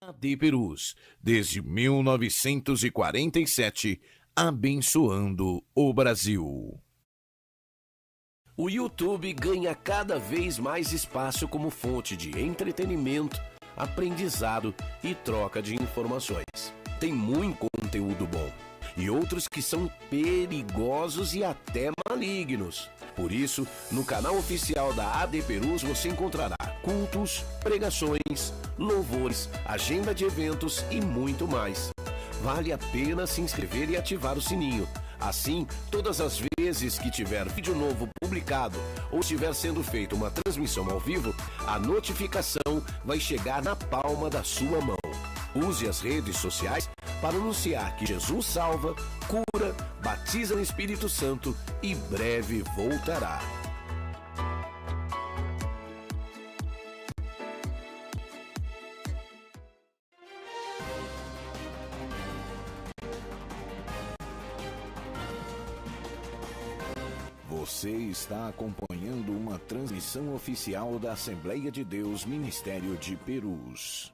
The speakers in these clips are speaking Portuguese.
AD Perus, desde 1947, abençoando o Brasil. O YouTube ganha cada vez mais espaço como fonte de entretenimento, aprendizado e troca de informações. Tem muito conteúdo bom e outros que são perigosos e até malignos. Por isso, no canal oficial da AD Perus você encontrará cultos, pregações, louvores, agenda de eventos e muito mais. Vale a pena se inscrever e ativar o sininho. Assim, todas as vezes que tiver vídeo novo publicado ou estiver sendo feita uma transmissão ao vivo, a notificação vai chegar na palma da sua mão. Use as redes sociais para anunciar que Jesus salva, cura, batiza no Espírito Santo e breve voltará. Você está acompanhando uma transmissão oficial da Assembleia de Deus Ministério de Perus.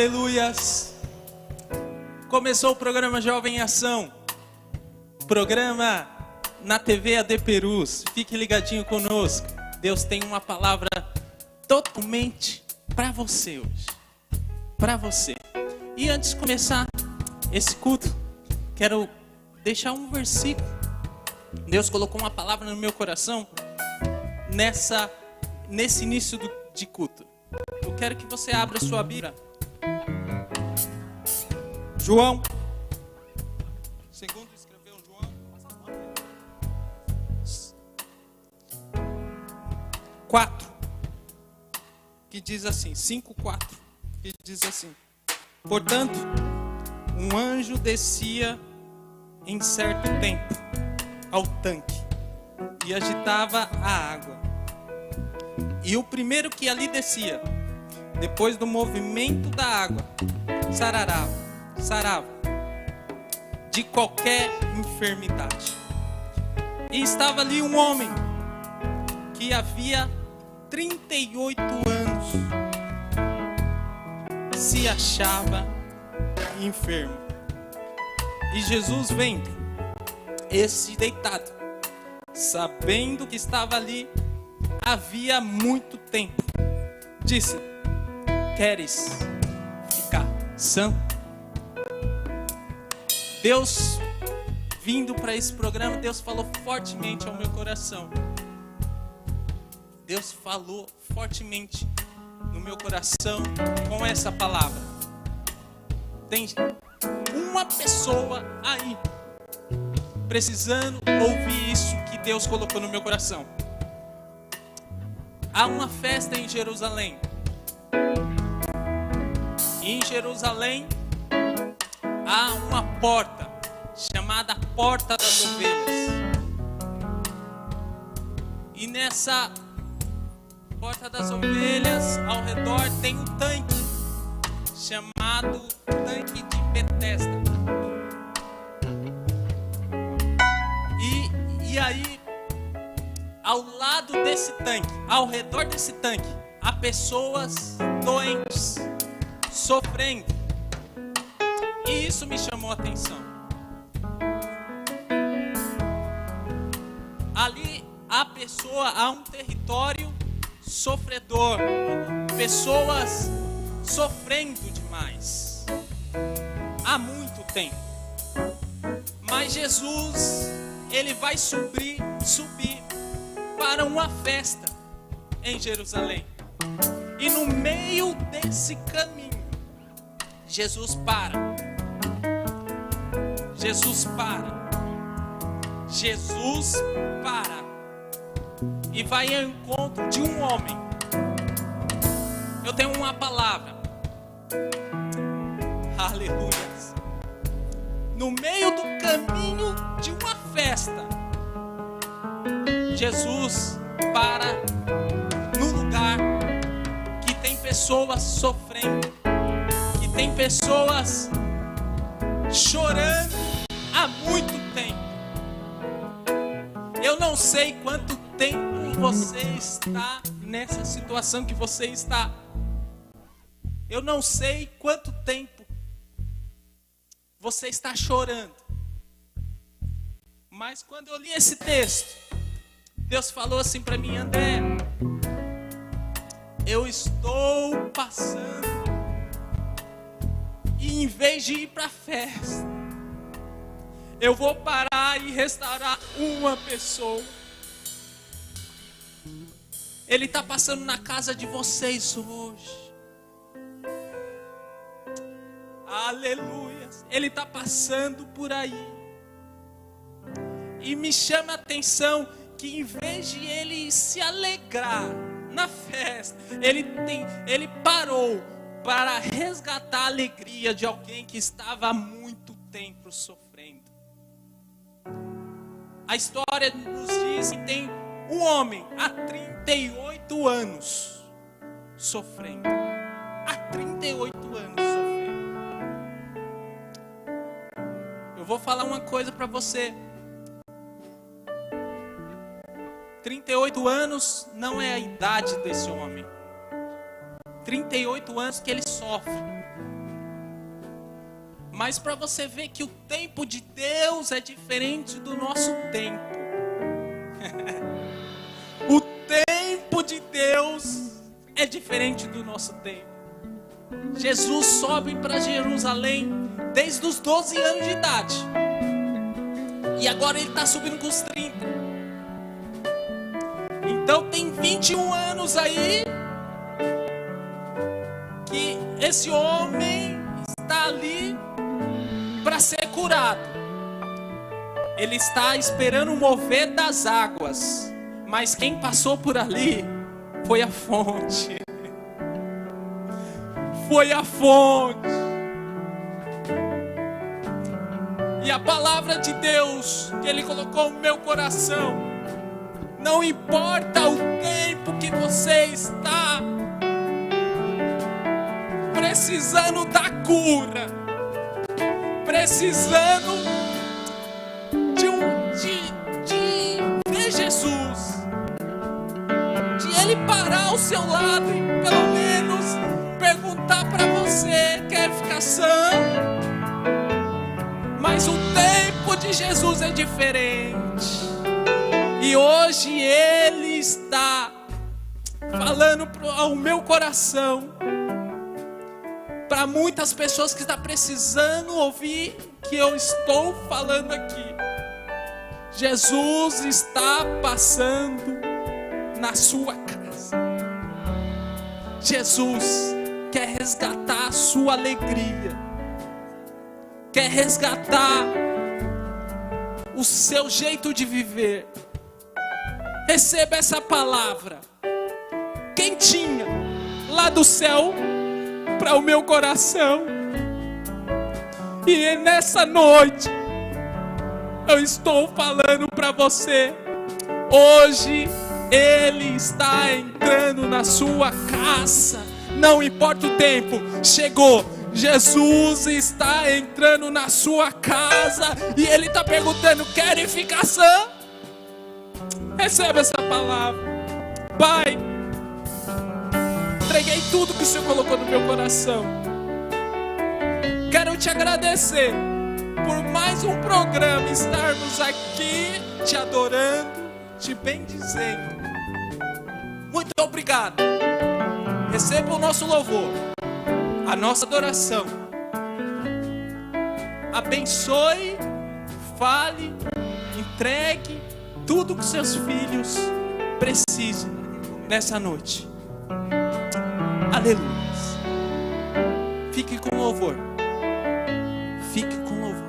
Aleluias! Começou o programa Jovem em Ação. Programa na TV AD Perus. Fique ligadinho conosco. Deus tem uma palavra totalmente para você hoje. Para você. E antes de começar esse culto, quero deixar um versículo. Deus colocou uma palavra no meu coração nesse início de culto. Eu quero que você abra sua Bíblia. João. Segundo escreveu João. 4. Que diz assim, 5:4. Que diz assim: portanto, um anjo descia em certo tempo ao tanque e agitava a água. E o primeiro que ali descia, depois do movimento da água, sarava de qualquer enfermidade. E estava ali um homem que havia 38 anos se achava enfermo. E Jesus vendo esse deitado, sabendo que estava ali havia muito tempo, disse: queres ficar sã? Deus, vindo para esse programa, Deus falou fortemente ao meu coração. Deus falou fortemente no meu coração com essa palavra. Tem uma pessoa aí precisando ouvir isso que Deus colocou no meu coração. Há uma festa em Jerusalém. E em Jerusalém há uma porta chamada Porta das Ovelhas. E nessa Porta das Ovelhas, ao redor tem um tanque chamado Tanque de Betesda. E aí, ao lado desse tanque, ao redor desse tanque, há pessoas doentes, sofrendo. E isso me chamou a atenção. Ali há um território sofredor, pessoas sofrendo demais, há muito tempo. Mas Jesus, ele vai subir para uma festa em Jerusalém. E no meio desse caminho, Jesus para e vai ao encontro de um homem. Eu tenho uma palavra. Aleluia. No meio do caminho de uma festa, Jesus para no lugar que tem pessoas sofrendo, que tem pessoas chorando há muito tempo. Eu não sei quanto tempo você está nessa situação que você está. Eu não sei quanto tempo você está chorando. Mas quando eu li esse texto, Deus falou assim para mim: André, eu estou passando, e em vez de ir para a festa, eu vou parar e restaurar uma pessoa. Ele está passando na casa de vocês hoje. Aleluia. Ele está passando por aí. E me chama a atenção que em vez de ele se alegrar na festa, ele parou para resgatar a alegria de alguém que estava há muito tempo sofrendo. A história nos diz que tem um homem há 38 anos sofrendo. Há 38 anos sofrendo. Eu vou falar uma coisa para você. 38 anos não é a idade desse homem. 38 anos que ele sofre. Mas para você ver que o tempo de Deus é diferente do nosso tempo. O tempo de Deus é diferente do nosso tempo. Jesus sobe para Jerusalém desde os 12 anos de idade. E agora ele está subindo com os 30. Então tem 21 anos aí que esse homem está ali para ser curado. Ele está esperando o mover das águas. Mas quem passou por ali foi a fonte. Foi a fonte. E a palavra de Deus que Ele colocou no meu coração: não importa o tempo que você está precisando da cura, precisando de ver Jesus, de Ele parar ao seu lado e pelo menos perguntar para você: quer ficar sã? Mas o tempo de Jesus é diferente. E hoje Ele está falando ao meu coração, para muitas pessoas que estão precisando ouvir que eu estou falando aqui. Jesus está passando na sua casa. Jesus quer resgatar a sua alegria, quer resgatar o seu jeito de viver. Receba essa palavra quentinha lá do céu para o meu coração. E nessa noite eu estou falando para você: hoje Ele está entrando na sua casa. Não importa o tempo, chegou. Jesus está entrando na sua casa e Ele está perguntando: querem ficar sã? Receba essa palavra. Pai, entreguei tudo que o Senhor colocou no meu coração. Quero te agradecer por mais um programa, estarmos aqui te adorando, te bendizendo. Muito obrigado. Receba o nosso louvor, a nossa adoração. Abençoe, fale, entregue tudo que seus filhos precisam nessa noite. Aleluia. Fique com louvor. Fique com louvor.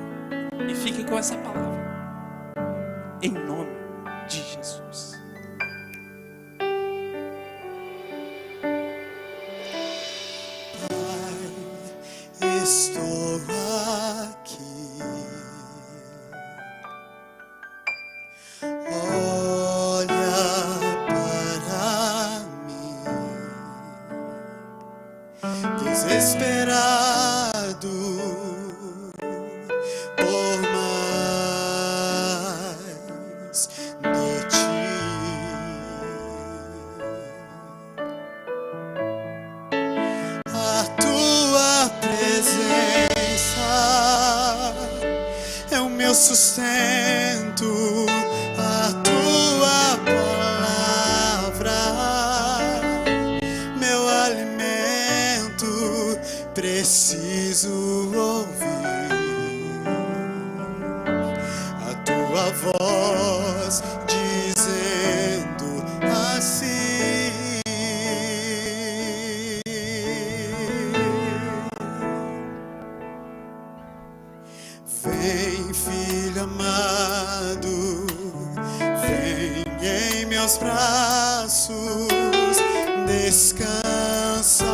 E fique com essa palavra. Em nome de Jesus. Pai, estou aqui. Desesperado por mais de ti, a tua presença é o meu sustento, a tua palavra meu alimento. Preciso ouvir a tua voz dizendo assim: vem, filho amado, vem em meus braços, descansa.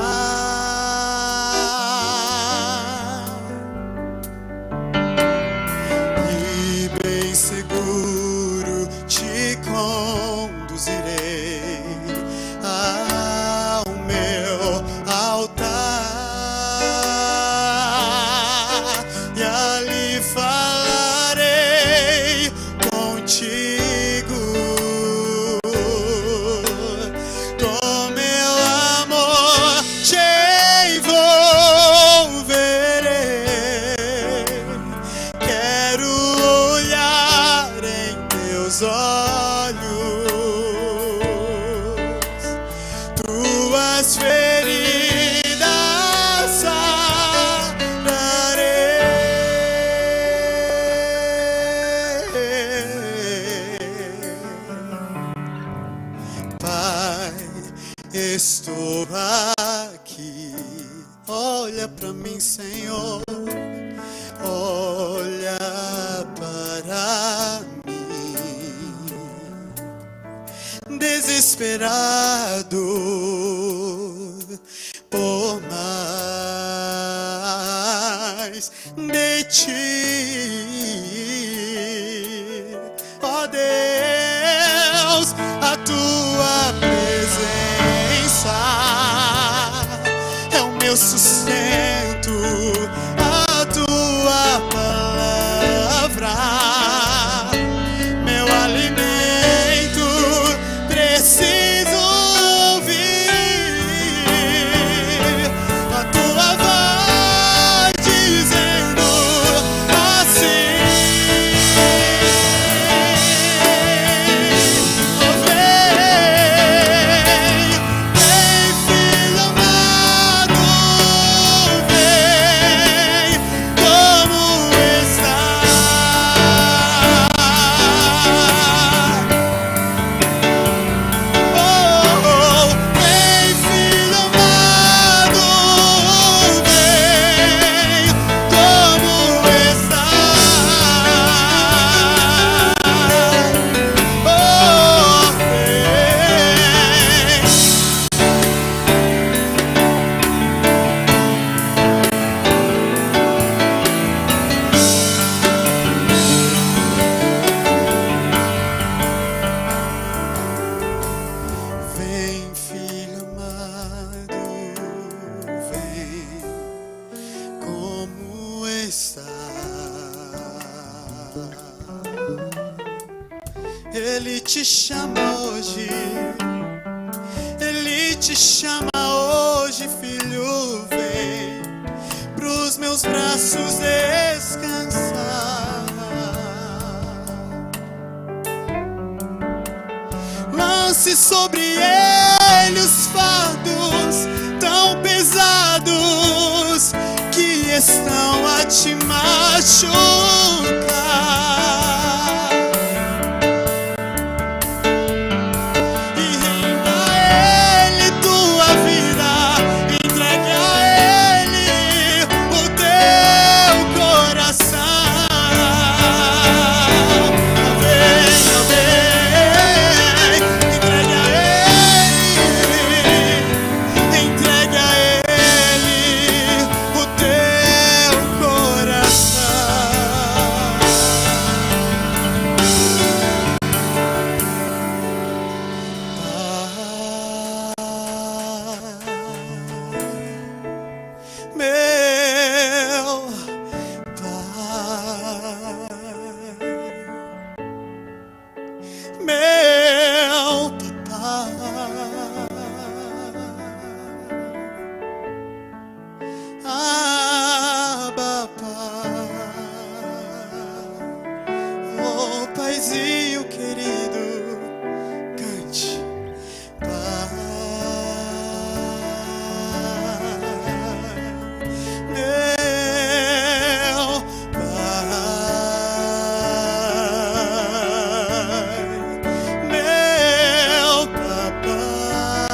Seguro te conduzirei ao meu altar e ali falarei contigo. estou aqui. Olha pra mim, Senhor. Olha para mim, desesperado por mais de ti. Ó Deus, a tua presença é o meu sustento, a tua palavra, meu alimento. Preciso ouvir a tua voz dizendo assim: oh, vem, filho amado, vem, como estás? Vem, filho amado, vem, como vem, filho amado, vem, como está? Ele te chama hoje, ele te chama hoje, filho, vem pros meus braços descansar. Lance sobre ele os fardos tão pesados que estão a te machucar. E renda a ele tua vida, entregue a ele o teu coração. Vem, entregue a ele o teu meu papai, Abba, oh paizinho querido, cante, pai, meu pai, meu papai,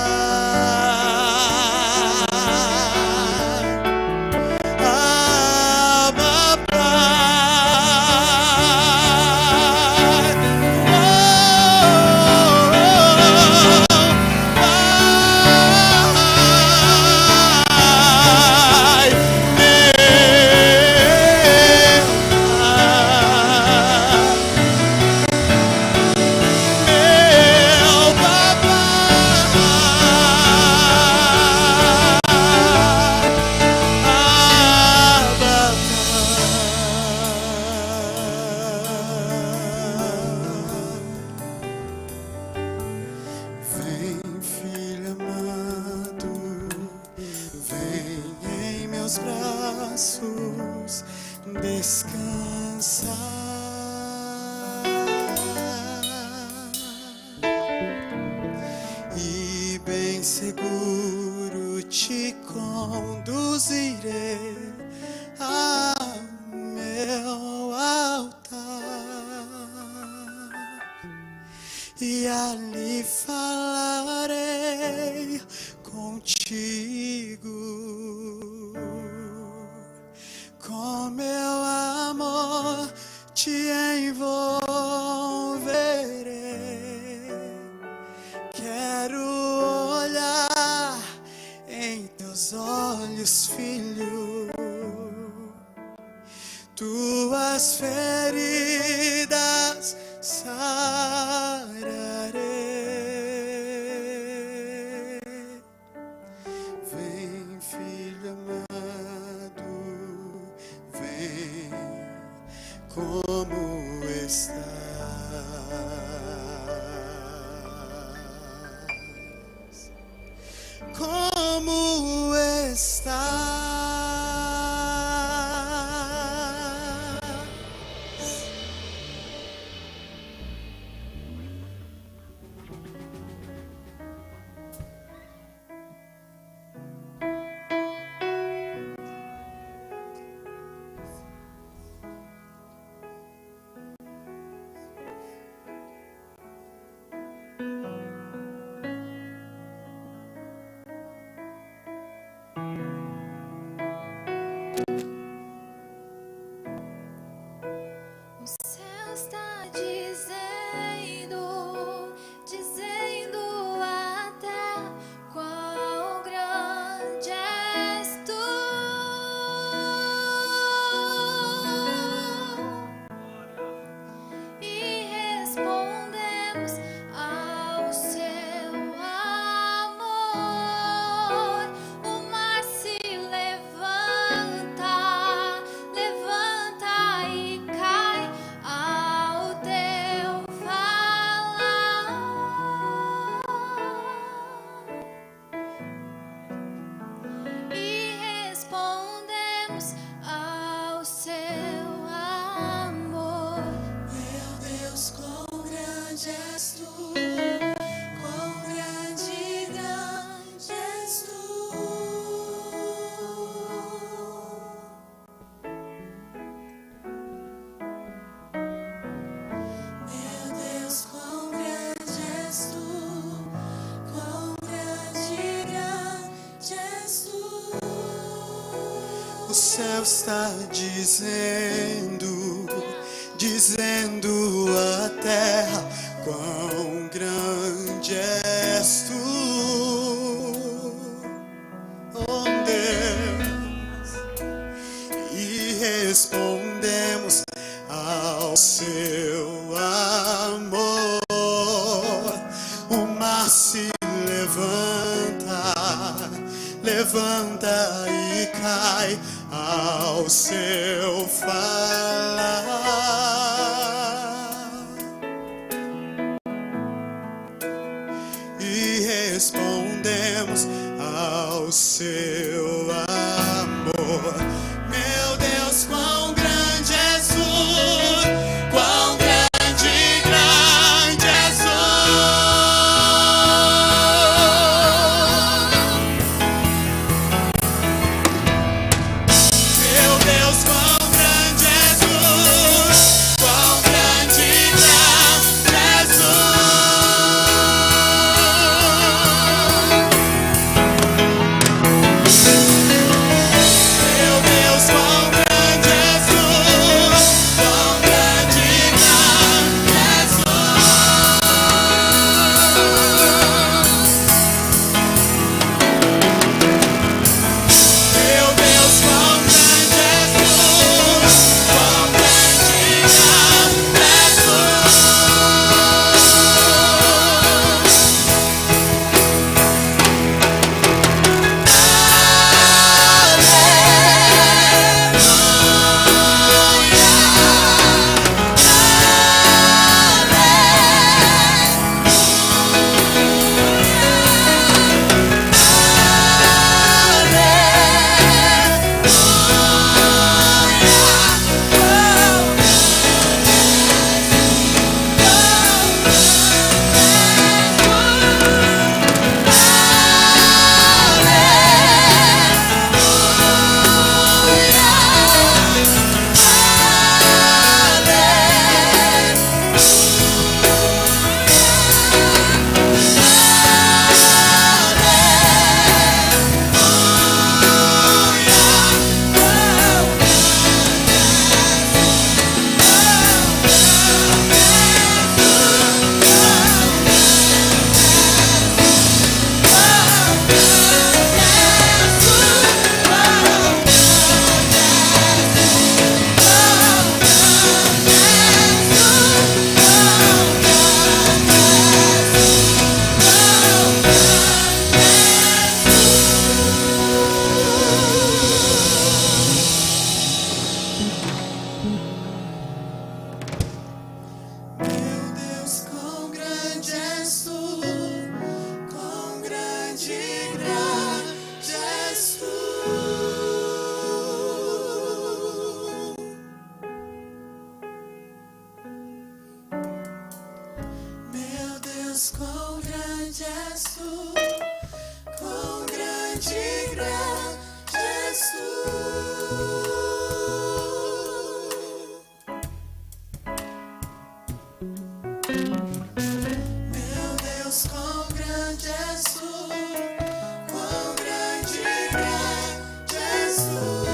Abba, vem, filho amado, vem em meus braços descansar. E bem seguro te conduzirei ao meu altar, e ali falarei contigo. Com meu amor te envolverei. Quero olhar em teus olhos, filho. Tuas feridas sararei. Vem, filho amado, vem como estás. Como estás. O céu está dizendo, dizendo até quão grande és tu. E respondemos ao seu amor. O mar se levanta, levanta e cai ao teu falar. E respondemos ao seu amor. Meu Deus, quão grande és tu, quão grande és tu. Meu Deus, quão grande és tu, quão grande és tu. O céu está dizendo, dizendo à terra quão grande és tu. Oh Deus, e respondemos ao seu amor. O mar se levanta, levanta e cai ao seu falar. E respondemos ao seu amor. Meu Deus, quão grande és tu, quão grande és tu. Meu Deus, quão grande és tu, quão grande és tu. Meu Deus, quão Deus, quão grande és tu, quão grande e grande és tu. Meu Deus, quão grande és tu, quão grande e grande és tu.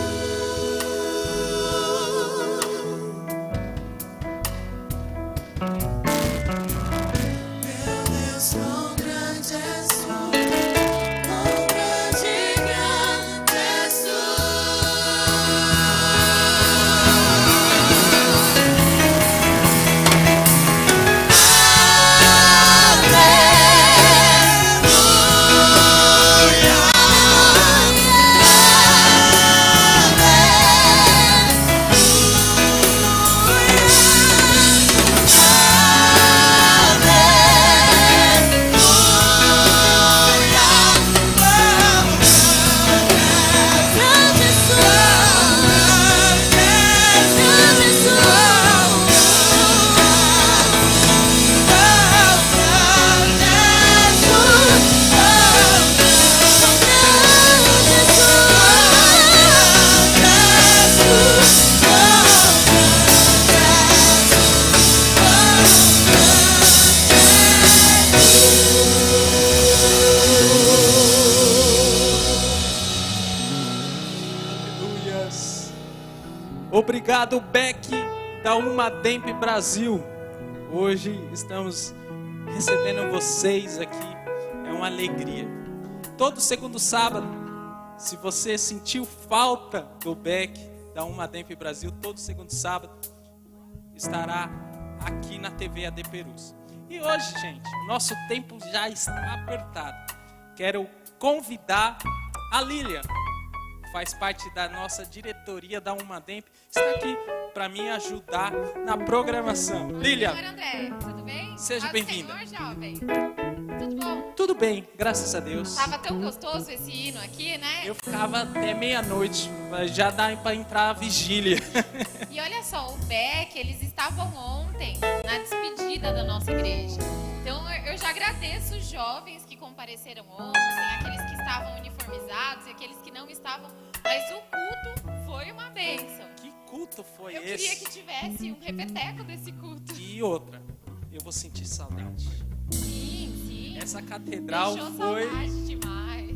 Meu Deus, quão grande és tu, quão grande e grande és tu. Aleluias. Obrigado, Beck, da Umademp Brasil. Hoje estamos recebendo vocês aqui. É uma alegria. Todo segundo sábado, se você sentiu falta do Beck, da Umademp Brasil, todo segundo sábado estará aqui na TV AD Perus. E hoje, gente, o nosso tempo já está apertado. Quero convidar a Lília, faz parte da nossa diretoria da Umademp, está aqui para me ajudar na programação. Lília, Senhor André, tudo bem? Seja Paz do bem-vinda. Senhor, jovem. Tudo bom? tudo bem, graças a Deus. Tava tão gostoso esse hino aqui, né? Eu ficava até meia-noite, mas já dá para entrar a vigília. E olha só, o Beck, eles estavam ontem na despedida da nossa igreja. Então eu já agradeço os jovens que compareceram ontem, aqueles que estavam uniformizados e aqueles que não estavam. Mas o culto foi uma bênção. Que culto foi Eu esse? queria que tivesse um repeteco desse culto. E outra, eu vou sentir saudade. Sim, sim. Essa catedral Deixou foi... saudade demais.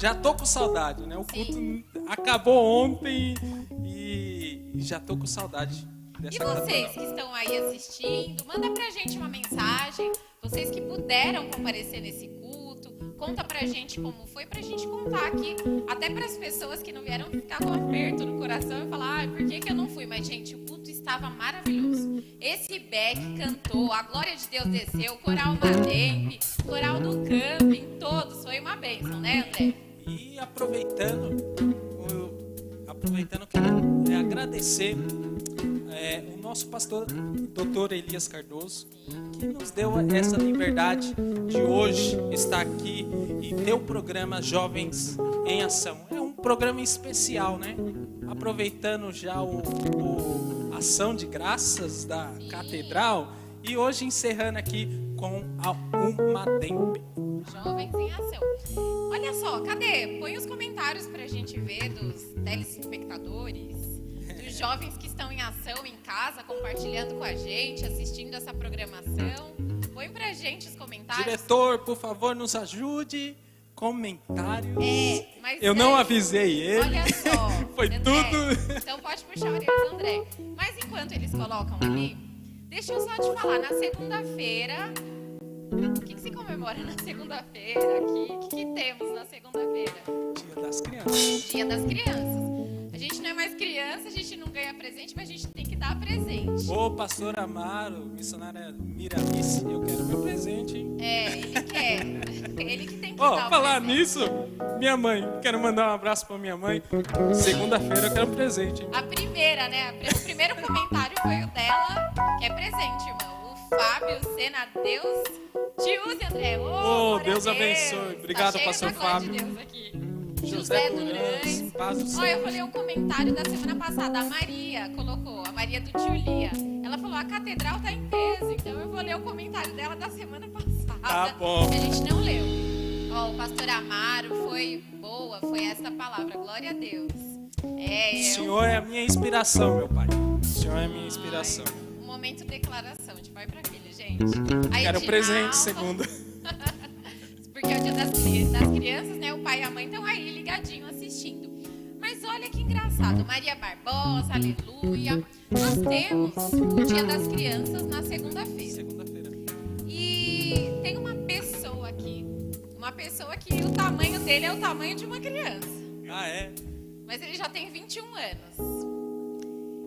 Já tô com saudade, né? O Sim. culto acabou ontem e já tô com saudade dessa E vocês catedral. que estão aí assistindo, manda pra gente uma mensagem. Vocês que puderam comparecer nesse culto, conta pra gente como foi, pra gente contar aqui. Até pras pessoas que não vieram ficar com aperto no coração e falar, ai, por que eu não fui? Mas, gente, o culto estava maravilhoso. Esse Beck cantou, a glória de Deus desceu, o coral Umademp, coral do camping, todos. Foi uma bênção, né, André? E aproveitando, quero agradecer o nosso pastor, Dr. Elias Cardoso, que nos deu essa liberdade de hoje estar aqui e ter o programa Jovens em Ação. É um programa especial, né? Aproveitando já a ação de graças da catedral e hoje encerrando aqui com a Umademp. Jovens em Ação. Olha só, cadê? Põe os comentários pra gente ver dos telespectadores, dos jovens que estão em ação em casa, compartilhando com a gente, assistindo essa programação. Põe pra gente os comentários. Diretor, por favor, nos ajude. Comentários. Mas Eu não avisei ele. Olha só. Foi André, tudo. Então pode puxar a orelha do André. Mas enquanto eles colocam ali, deixa eu só te falar, na segunda-feira... O que se comemora na segunda-feira aqui? O que temos na segunda-feira? Dia das Crianças. Dia das Crianças. A gente não é mais criança, a gente não ganha presente, mas a gente tem que dar presente. Ô, pastor Amaro, missionária Miramice, eu quero meu presente, hein? Ele quer. Ele que tem que Ó, dar o falar presente. nisso, minha mãe, quero mandar um abraço pra minha mãe. Segunda-feira eu quero um presente, hein? A primeira, né? O primeiro comentário foi o dela, que é presente, irmão. O Fábio Sena, Deus te use, André. Ô, glória Deus a abençoe. Obrigado, tá cheio pastor da glória Fábio. de Deus aqui. José Durães. Durães, paz do Olha, Senhor. eu vou ler um comentário da semana passada. A Maria colocou. A Maria do Tio Lia. Ela falou, a catedral tá em peso, então eu vou ler o comentário dela da semana passada. Tá bom. Que a gente não leu. Ó, o pastor Amaro foi boa, foi essa palavra, glória a Deus. O Senhor é a minha inspiração, meu pai. O Senhor é a minha inspiração. Um momento de declaração de pai para filho, gente. Aí, Quero de presente, alma, segundo. Porque é o dia das crianças, né? O pai e a mãe estão aí ligadinho assistindo. Mas olha que engraçado. Maria Barbosa, aleluia. Nós temos o dia das crianças na segunda-feira. Segunda-feira. E tem uma pessoa aqui. Uma pessoa que o tamanho dele é o tamanho de uma criança. Ah, é? Mas ele já tem 21 anos.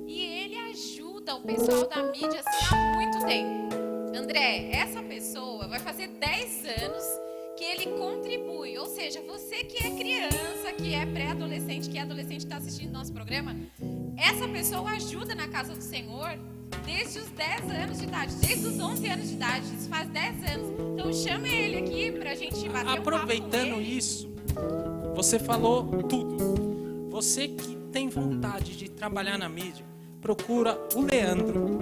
E ele ajuda o pessoal da mídia assim, há muito tempo. André, essa pessoa vai fazer 10 anos que ele contribui. Ou seja, você que é criança, que é pré-adolescente, que é adolescente, está assistindo nosso programa, essa pessoa ajuda na casa do Senhor desde os 10 anos de idade, desde os 11 anos de idade. Isso faz 10 anos. Então chame ele aqui pra gente bater um papo com Aproveitando ele. isso, você falou tudo. Você que tem vontade de trabalhar na mídia, procura o Leandro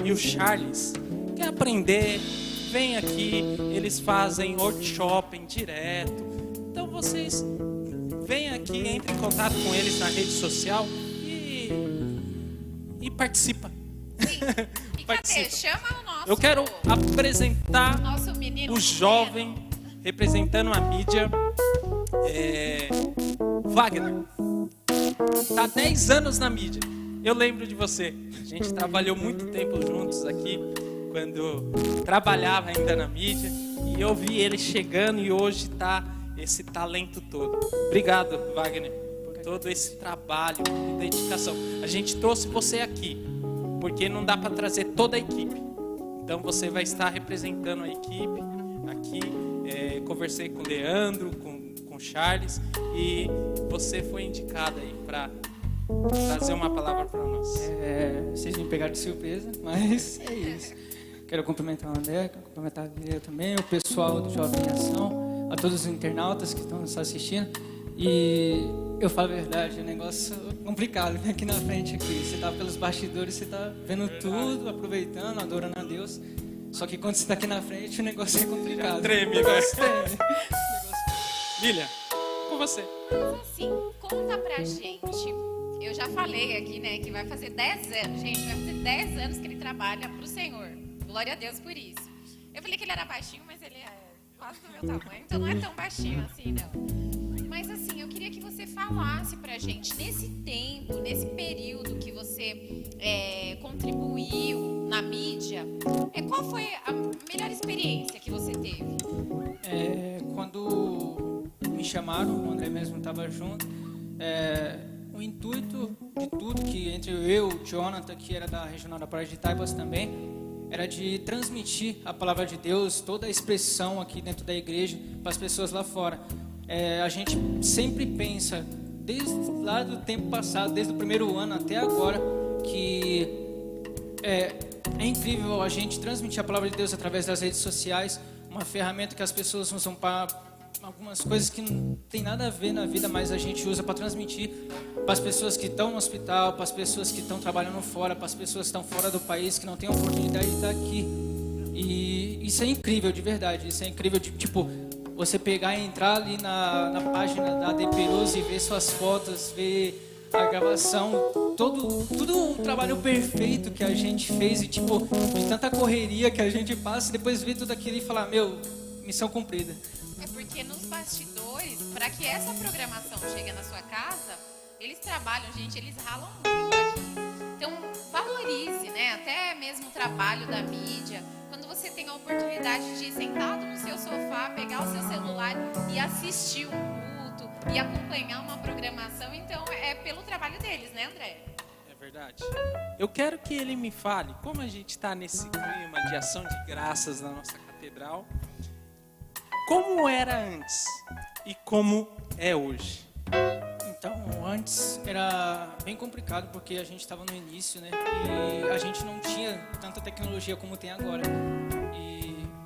e o Charles. Quer aprender? Vem aqui, eles fazem workshop direto. Então vocês vêm aqui, entrem em contato com eles na rede social e participa. Sim. E cadê? Participa. Chama o nosso... Eu quero apresentar Nosso menino o jovem representando a mídia, Wagner. Tá 10 anos na mídia. Eu lembro de você. A gente trabalhou muito tempo juntos aqui, quando trabalhava ainda na mídia. E eu vi ele chegando e hoje tá esse talento todo. Obrigado, Wagner, por todo esse trabalho e dedicação. A gente trouxe você aqui, porque não dá para trazer toda a equipe. Então você vai estar representando a equipe aqui. Conversei com o Leandro, com o Charles, e você foi indicado aí para trazer uma palavra para nós. Vocês me pegaram de surpresa, mas é isso. Quero cumprimentar o André, quero cumprimentar a Guilherme também, o pessoal do Jovem em Ação, a todos os internautas que estão nos assistindo. E eu falo a verdade, é um negócio complicado, né? Aqui na frente, aqui. Você tá pelos bastidores, você tá vendo tudo, aproveitando, adorando a Deus. Só que quando você tá aqui na frente, o negócio é complicado. Treme, O né? negócio treme. Lilian, com você. Mas assim, conta pra gente. Eu já falei aqui, né, que vai fazer 10 anos. Gente, vai fazer 10 anos que ele trabalha pro Senhor. Glória a Deus por isso. Eu falei que ele era baixinho, mas ele é quase do meu tamanho. Então não é tão baixinho assim, não. Mas assim, eu queria que você falasse pra gente, nesse tempo, nesse período que você contribuiu na mídia, qual foi a melhor experiência que você teve? Quando me chamaram, o André mesmo estava junto, o intuito de tudo, que entre eu, o Jonathan, que era da Regional da Praia de Taibas também, era de transmitir a palavra de Deus, toda a expressão aqui dentro da igreja, para as pessoas lá fora. A gente sempre pensa, desde lá do tempo passado, desde o primeiro ano até agora, que é incrível a gente transmitir a palavra de Deus através das redes sociais, uma ferramenta que as pessoas usam para algumas coisas que não tem nada a ver na vida, mas a gente usa para transmitir para as pessoas que estão no hospital, para as pessoas que estão trabalhando fora, para as pessoas que estão fora do país, que não têm a oportunidade de estar aqui. E isso é incrível, de verdade. Isso é incrível, tipo, você pegar e entrar ali na página da AD Peroso e ver suas fotos, ver a gravação, tudo um trabalho perfeito que a gente fez e, tipo, de tanta correria que a gente passa, e depois ver tudo aquilo e falar, meu, missão cumprida. É porque nos bastidores, para que essa programação chegue na sua casa, eles trabalham, gente, eles ralam muito aqui. Então, valorize, né? Até mesmo o trabalho da mídia. Quando você tem a oportunidade de ir sentado no seu sofá, pegar o seu celular e assistir um culto e acompanhar uma programação, então é pelo trabalho deles, né, André? É verdade. Eu quero que ele me fale, como a gente está nesse clima de ação de graças na nossa catedral, como era antes e como é hoje. Então, antes era bem complicado porque a gente estava no início, né? E a gente não tinha tanta tecnologia como tem agora.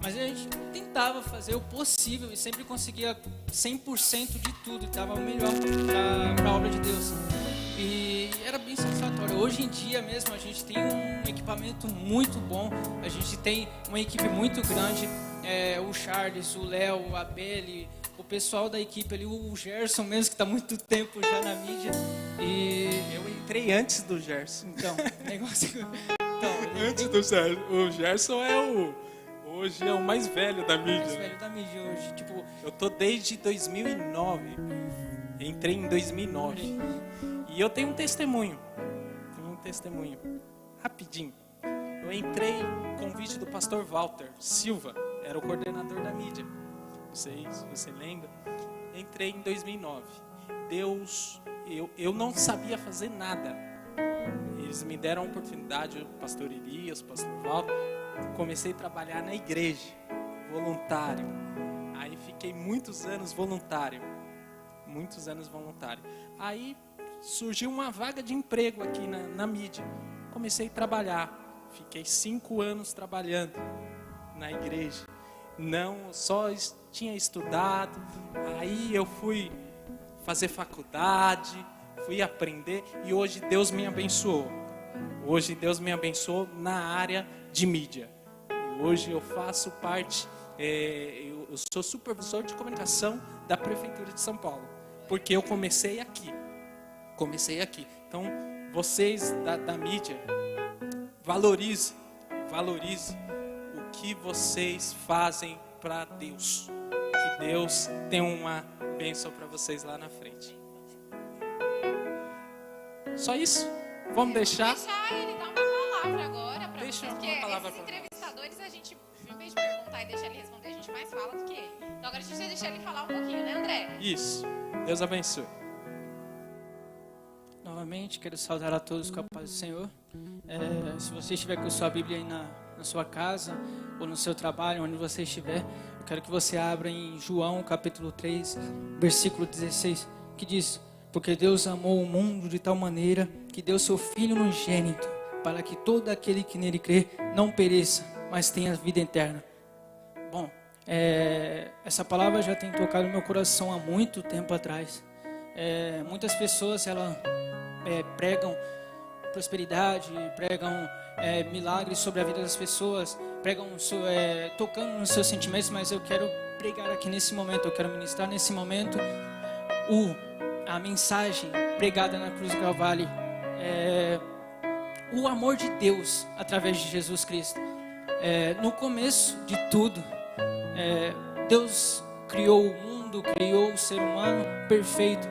Mas a gente tentava fazer o possível e sempre conseguia 100% de tudo, dava o melhor para a obra de Deus. E era bem satisfatório. Hoje em dia mesmo a gente tem um equipamento muito bom, a gente tem uma equipe muito grande, o Charles, o Léo, a Beli, o pessoal da equipe ali, o Gerson mesmo, que está muito tempo já na mídia. E Eu entrei antes do Gerson. então, negócio. Então, Antes do Gerson. O Gerson hoje é o mais velho da mídia. mais velho da mídia hoje, tipo, Eu tô desde 2009. Entrei em 2009. E eu tenho um testemunho. Rapidinho. Eu entrei com o vídeo do pastor Walter Silva. Era o coordenador da mídia. Não sei se você lembra. Entrei em 2009. Deus... Eu não sabia fazer nada. Eles me deram a oportunidade, o pastor Elias, o pastor Walter. Comecei a trabalhar na igreja, voluntário. Aí fiquei muitos anos voluntário. Aí surgiu uma vaga de emprego aqui na mídia. Comecei a trabalhar. Fiquei 5 anos trabalhando na igreja. Tinha estudado. Aí eu fui fazer faculdade, fui aprender e hoje Deus me abençoou. Na área de mídia. E hoje eu faço parte, eu sou supervisor de comunicação da Prefeitura de São Paulo. Porque eu comecei aqui. Então, vocês da mídia, valorize o que vocês fazem para Deus. Que Deus tem uma bênção para vocês lá na frente. Só isso? Vamos deixar? Deixar ele dar uma palavra agora para Deixa vocês. uma Porque palavra esses pra entrevistadores, a gente, em vez de perguntar e deixar ele responder, a gente mais fala do que ele. Então agora a gente vai deixar ele falar um pouquinho, né, André? Isso. Deus abençoe. novamente quero saudar a todos com a paz do Senhor. Se você estiver com a sua Bíblia aí na sua casa ou no seu trabalho, onde você estiver, eu quero que você abra em João capítulo 3, versículo 16, que diz: porque Deus amou o mundo de tal maneira que deu seu Filho unigênito, para que todo aquele que nele crê não pereça, mas tenha vida eterna. Bom, essa palavra já tem tocado no meu coração há muito tempo atrás. Muitas pessoas pregam prosperidade, pregam milagres sobre a vida das pessoas, pregam tocando nos seus sentimentos, mas eu quero pregar aqui nesse momento, eu quero ministrar nesse momento a mensagem pregada na cruz do Calvário, o amor de Deus através de Jesus Cristo. No começo de tudo, Deus criou o mundo, criou o ser humano perfeito,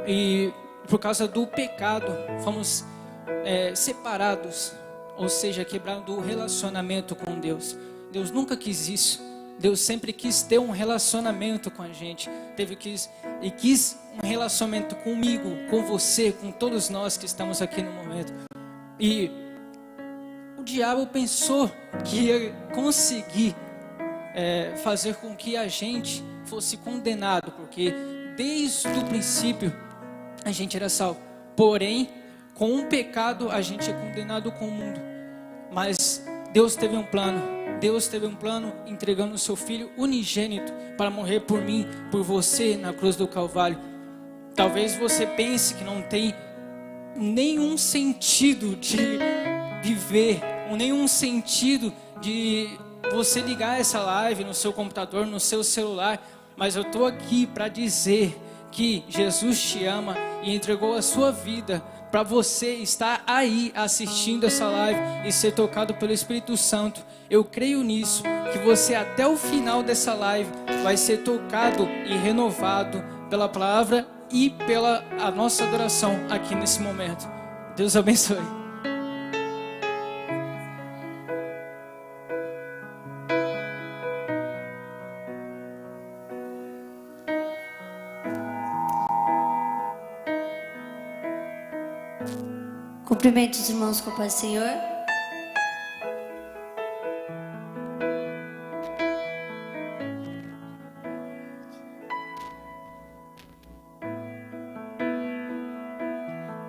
e por causa do pecado fomos separados, ou seja, quebrado o relacionamento com Deus. Deus nunca quis isso. Deus sempre quis ter um relacionamento com a gente. Quis um relacionamento comigo, com você, com todos nós que estamos aqui no momento. E o diabo pensou que ia conseguir fazer com que a gente fosse condenado, porque desde o princípio a gente era salvo. Porém, com o pecado a gente é condenado com o mundo. Mas Deus teve um plano. Deus teve um plano entregando o seu Filho unigênito para morrer por mim, por você na cruz do Calvário. Talvez você pense que não tem nenhum sentido de viver, ou nenhum sentido de você ligar essa live no seu computador, no seu celular, mas eu estou aqui para dizer que Jesus te ama e entregou a sua vida para você estar aí assistindo essa live e ser tocado pelo Espírito Santo. Eu creio nisso, que você até o final dessa live vai ser tocado e renovado pela palavra e pela a nossa adoração aqui nesse momento. Deus abençoe. Cumprimento os irmãos com a paz do Senhor.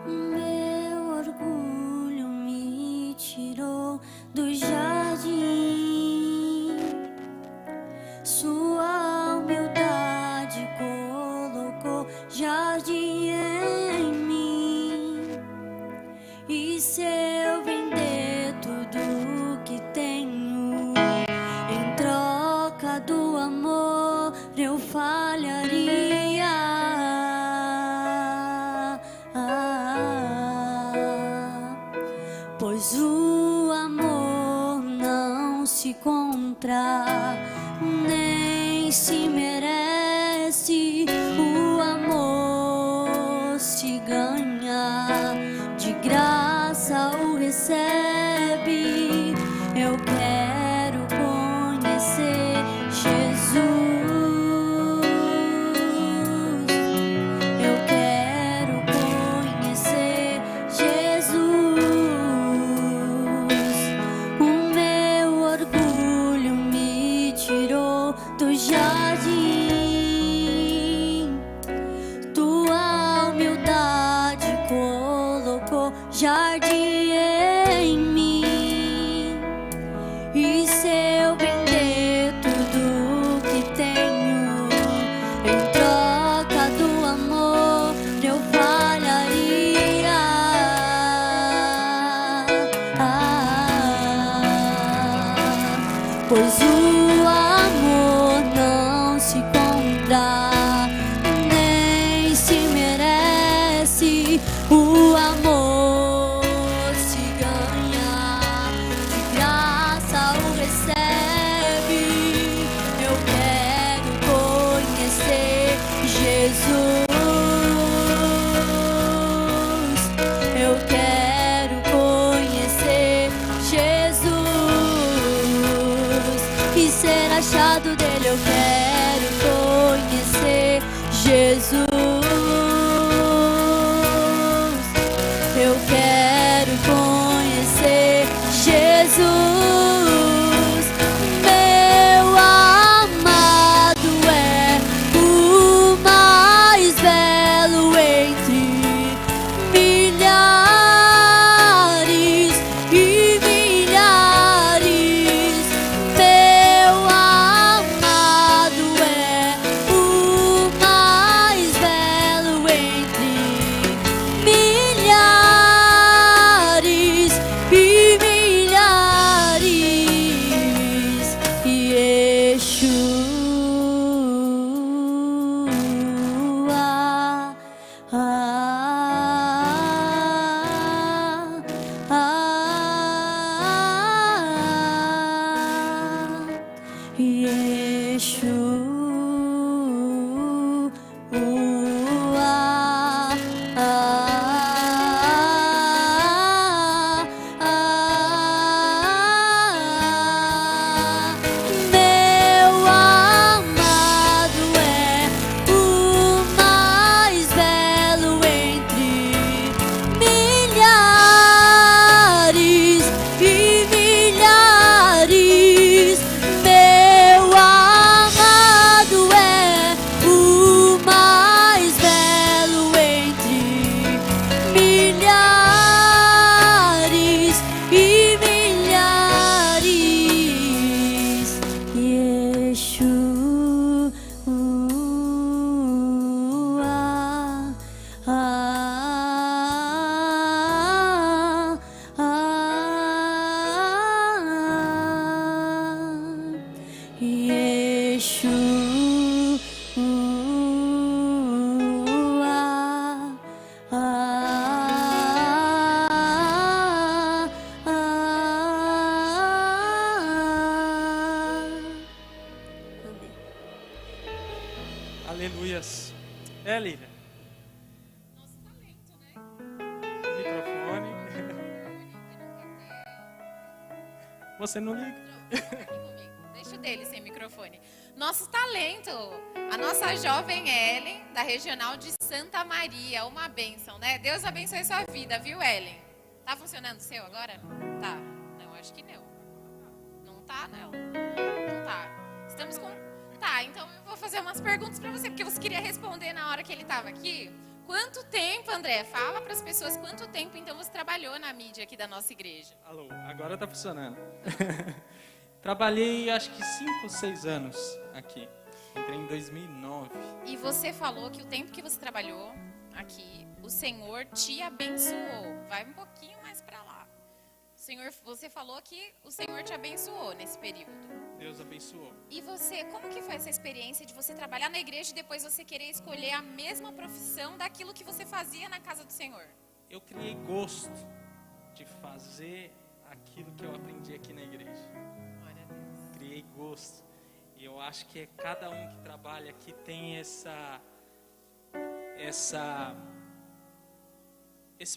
Meu orgulho me tirou do jardim, sua humildade colocou jardim em mim. amor eu falharia. Pois o amor não se compra, nem se merece. O amor se ganha, de graça o recebe. Eu quero conhecer Jesus. Eu quero conhecer Jesus. O meu orgulho me tirou do jardim. Tua humildade colocou jardim em mim. E se eu vender tudo que tenho em troca do amor, eu falharia. Pois o amor não se compra, nem se merece. O amor se ganha, de graça o recebe. Eu quero conhecer Jesus. Eu quero conhecer Jesus e ser achado dele. Eu quero conhecer Jesus. Eu quero conhecer Jesus. Meu amado é o mais belo entre milhares e milhares. Meu amado é o mais belo entre milhares e milhares. Yeshua, meu amado é o mais belo entre milhares e milhares. Meu amado é o mais belo entre milhares e milhares. Aleluias. É, Lívia. Nosso talento, né? Microfone. Você não liga? Deixa o dele sem microfone. Nosso talento, a nossa jovem Ellen, da Regional de Santa Maria. Uma bênção, né? Deus abençoe sua vida, viu, Ellen? Tá funcionando o seu agora? Tá. Não, acho que não. Não tá, não. Não tá. Estamos com... Tá, então eu vou fazer umas perguntas pra você, porque você queria responder na hora que ele tava aqui. Quanto tempo, André? Fala para as pessoas quanto tempo então você trabalhou na mídia aqui da nossa igreja. Alô, agora tá funcionando. Trabalhei acho que 5 ou 6 anos aqui. Entrei em 2009. E você falou que o tempo que você trabalhou aqui, o Senhor te abençoou. Vai um pouquinho mais para lá. O Você falou que o Senhor te abençoou nesse período. Deus abençoou. E você, como que foi essa experiência de você trabalhar na igreja e depois você querer escolher a mesma profissão daquilo que você fazia na casa do Senhor? Eu criei gosto de fazer aquilo que eu aprendi aqui na igreja. Glória a Deus. Criei gosto. E eu acho que cada um que trabalha aqui tem esse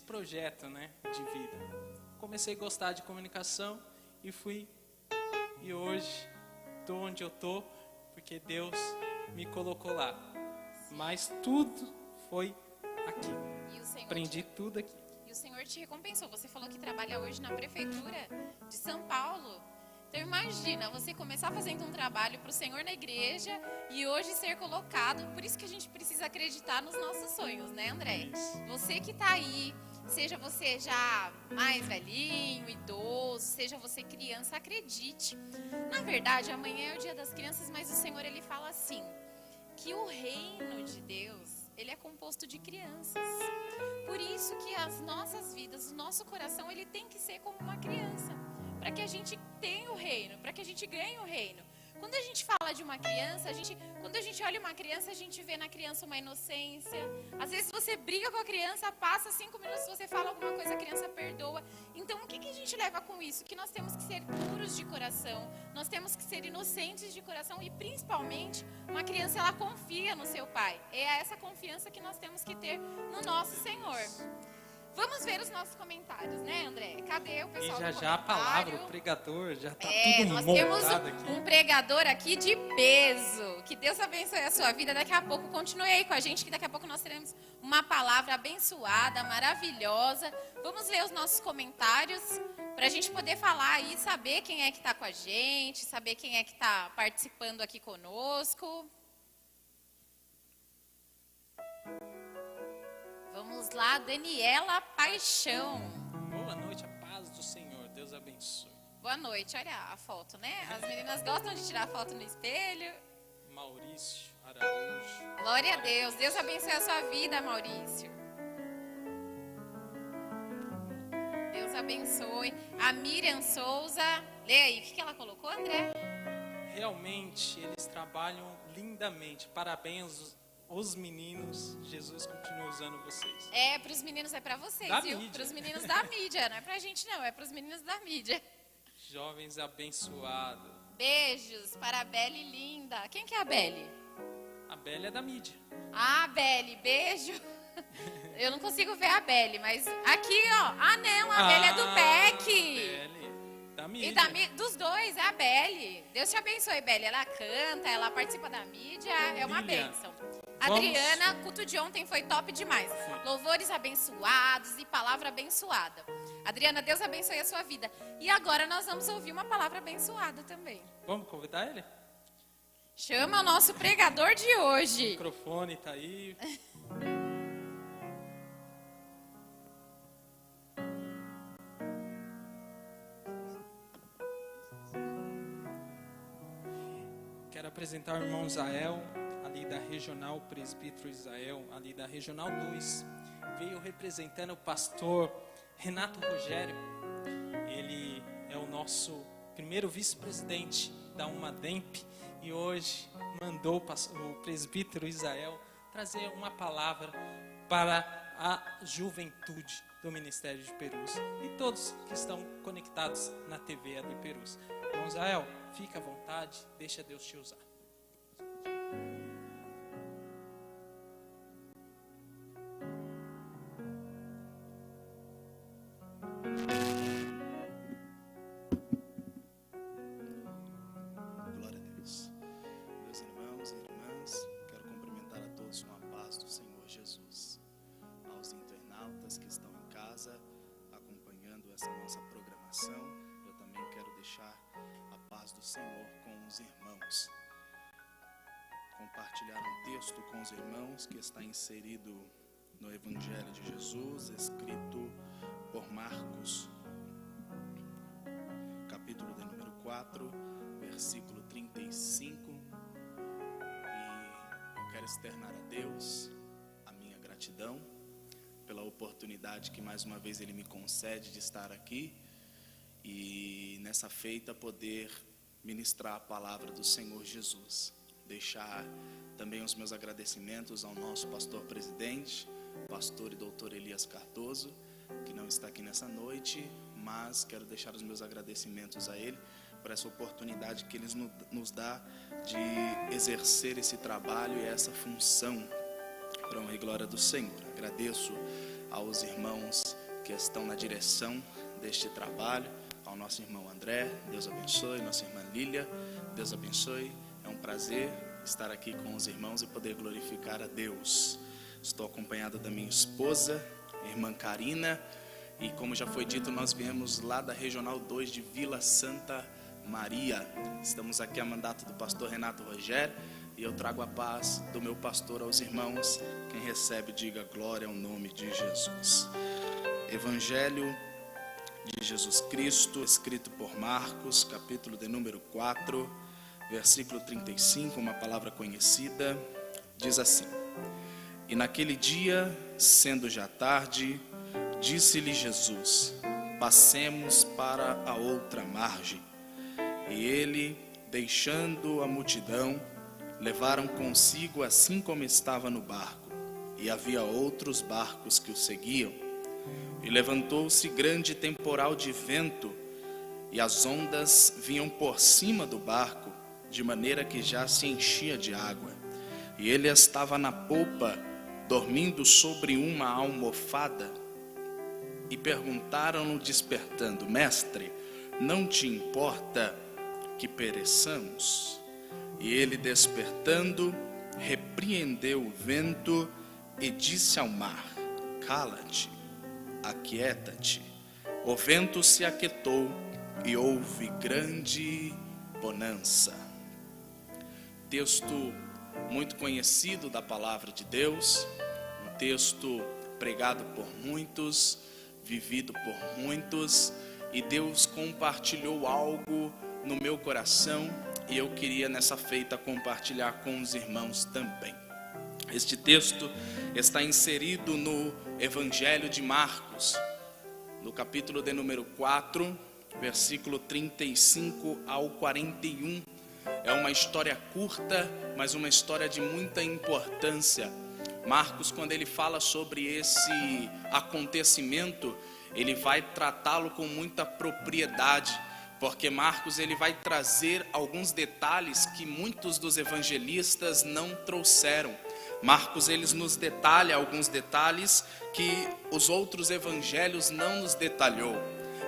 projeto, né, de vida. Comecei a gostar de comunicação e hoje estou onde eu estou porque Deus me colocou lá. Mas tudo foi aqui. E o Senhor Aprendi tudo aqui. E o Senhor te recompensou. Você falou que trabalha hoje na prefeitura de São Paulo. Então imagina, você começar fazendo um trabalho para o Senhor na igreja e hoje ser colocado. Por isso que a gente precisa acreditar nos nossos sonhos, né, André? Você que está aí, seja você já mais velhinho, idoso, seja você criança, acredite. Na verdade, amanhã é o dia das crianças, mas o Senhor, ele fala assim, que o reino de Deus, ele é composto de crianças. Por isso que as nossas vidas, o nosso coração, ele tem que ser como uma criança. Para que a gente tenha o reino, para que a gente ganhe o reino. Quando a gente fala de uma criança, quando a gente olha uma criança, a gente vê na criança uma inocência. Às vezes você briga com a criança, passa 5 minutos, você fala alguma coisa, a criança perdoa. Então o que a gente leva com isso? Que nós temos que ser puros de coração, nós temos que ser inocentes de coração e principalmente uma criança, ela confia no seu pai. É essa confiança que nós temos que ter no nosso Senhor. Vamos ver os nossos comentários, né, André? Cadê o pessoal? E já a palavra, o pregador, já está tudo nós montado temos aqui. um pregador aqui de peso. Que Deus abençoe a sua vida. Daqui a pouco, continue aí com a gente, que daqui a pouco nós teremos uma palavra abençoada, maravilhosa. Vamos ler os nossos comentários, para a gente poder falar aí, saber quem é que está com a gente, saber quem é que está participando aqui conosco. Vamos lá, Daniela Paixão. Boa noite, a paz do Senhor. Deus abençoe. Boa noite, olha a foto, né? As meninas gostam de tirar foto no espelho. Maurício Araújo. Glória a Deus. Deus abençoe a sua vida, Maurício. Deus abençoe. A Miriam Souza. Lê aí, o que ela colocou, André? Realmente, eles trabalham lindamente. Parabéns os meninos. Jesus continua usando vocês. É, para os meninos é para vocês, Da viu? mídia. Para os meninos da mídia, não é pra gente não, é para os meninos da mídia. Jovens abençoados. Beijos para a Belle linda. Quem que é a Belle? A Bela é da mídia. Ah, Belle, beijo. Eu não consigo ver a Belle, mas aqui, ó. Ah, não, a Belle é do PEC. Belle, da mídia. E dos dois, é a Belle. Deus te abençoe, Belle. Ela canta, ela participa da mídia, é uma Lilian, bênção. vamos- Adriana, culto de ontem foi top demais. Louvores abençoados e palavra abençoada. Adriana, Deus abençoe a sua vida. E agora nós vamos ouvir uma palavra abençoada também. Vamos convidar ele? Chama o nosso pregador de O hoje. microfone tá aí. Quero apresentar o irmão Zael, ali da Regional Presbítero Israel, ali da Regional 2. Veio representando o pastor Renato Rogério. Ele é o nosso primeiro vice-presidente da Umademp e hoje mandou o presbítero Israel trazer uma palavra para a juventude do Ministério de Perus e todos que estão conectados na TV AD Perus. Irmão Israel, fica à vontade, deixa Deus te usar. Glória a Deus. Meus irmãos e irmãs, quero cumprimentar a todos com a paz do Senhor Jesus. Aos internautas que estão em casa acompanhando essa nossa programação, eu também quero deixar a paz do Senhor com os irmãos. Compartilhar um texto com os irmãos que está inserido no Evangelho de Jesus, escrito por Marcos, capítulo de número 4, versículo 35. E eu quero externar a Deus a minha gratidão pela oportunidade que mais uma vez Ele me concede de estar aqui e nessa feita poder ministrar a palavra do Senhor Jesus. Deixar também os meus agradecimentos ao nosso pastor presidente, pastor e doutor Elias Cardoso, que não está aqui nessa noite, mas quero deixar os meus agradecimentos a ele por essa oportunidade que ele nos dá de exercer esse trabalho e essa função para a honra e glória do Senhor. Agradeço aos irmãos que estão na direção deste trabalho, ao nosso irmão André, Deus abençoe, nossa irmã Lília, Deus abençoe. É um prazer estar aqui com os irmãos e poder glorificar a Deus. Estou acompanhado da minha esposa, a irmã Karina, e como já foi dito, nós viemos lá da Regional 2 de Vila Santa Maria. Estamos aqui a mandato do pastor Renato Rogério, e eu trago a paz do meu pastor aos irmãos. Quem recebe, diga glória ao nome de Jesus. Evangelho de Jesus Cristo, escrito por Marcos, capítulo de número 4, versículo 35, uma palavra conhecida, diz assim: E naquele dia, sendo já tarde, disse-lhe Jesus: Passemos para a outra margem. E ele, deixando a multidão, levaram consigo assim como estava no barco, e havia outros barcos que o seguiam. E levantou-se grande temporal de vento, e as ondas vinham por cima do barco, de maneira que já se enchia de água. E ele estava na popa, dormindo sobre uma almofada. E perguntaram-no despertando: Mestre, não te importa que pereçamos? E ele, despertando, repreendeu o vento e disse ao mar: Cala-te, aquieta-te. O vento se aquietou e houve grande bonança. Texto muito conhecido da palavra de Deus, um texto pregado por muitos, vivido por muitos, e Deus compartilhou algo no meu coração, e eu queria nessa feita compartilhar com os irmãos também. Este texto está inserido no Evangelho de Marcos, no capítulo de número 4, versículo 35 ao 41. É uma história curta, mas uma história de muita importância. Marcos, quando ele fala sobre esse acontecimento, ele vai tratá-lo com muita propriedade, porque Marcos ele vai trazer alguns detalhes que muitos dos evangelistas não trouxeram. Marcos ele nos detalha alguns detalhes que os outros evangelhos não nos detalhou.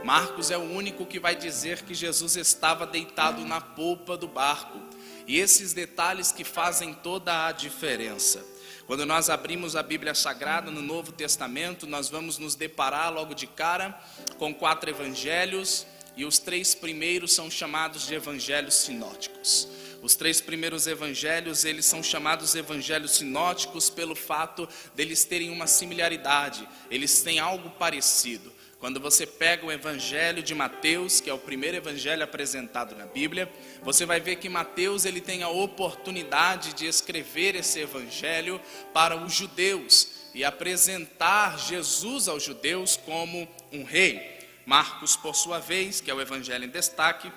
Marcos é o único que vai dizer que Jesus estava deitado na polpa do barco. E esses detalhes que fazem toda a diferença. Quando nós abrimos a Bíblia Sagrada no Novo Testamento, nós vamos nos deparar logo de cara com 4 evangelhos, e os 3 primeiros são chamados de evangelhos sinóticos. Os 3 primeiros evangelhos, eles são chamados evangelhos sinóticos pelo fato deles terem uma similaridade, eles têm algo parecido. Quando você pega o evangelho de Mateus, que é o primeiro evangelho apresentado na Bíblia, você vai ver que Mateus ele tem a oportunidade de escrever esse evangelho para os judeus e apresentar Jesus aos judeus como um rei. Marcos, por sua vez, que é o evangelho em destaque,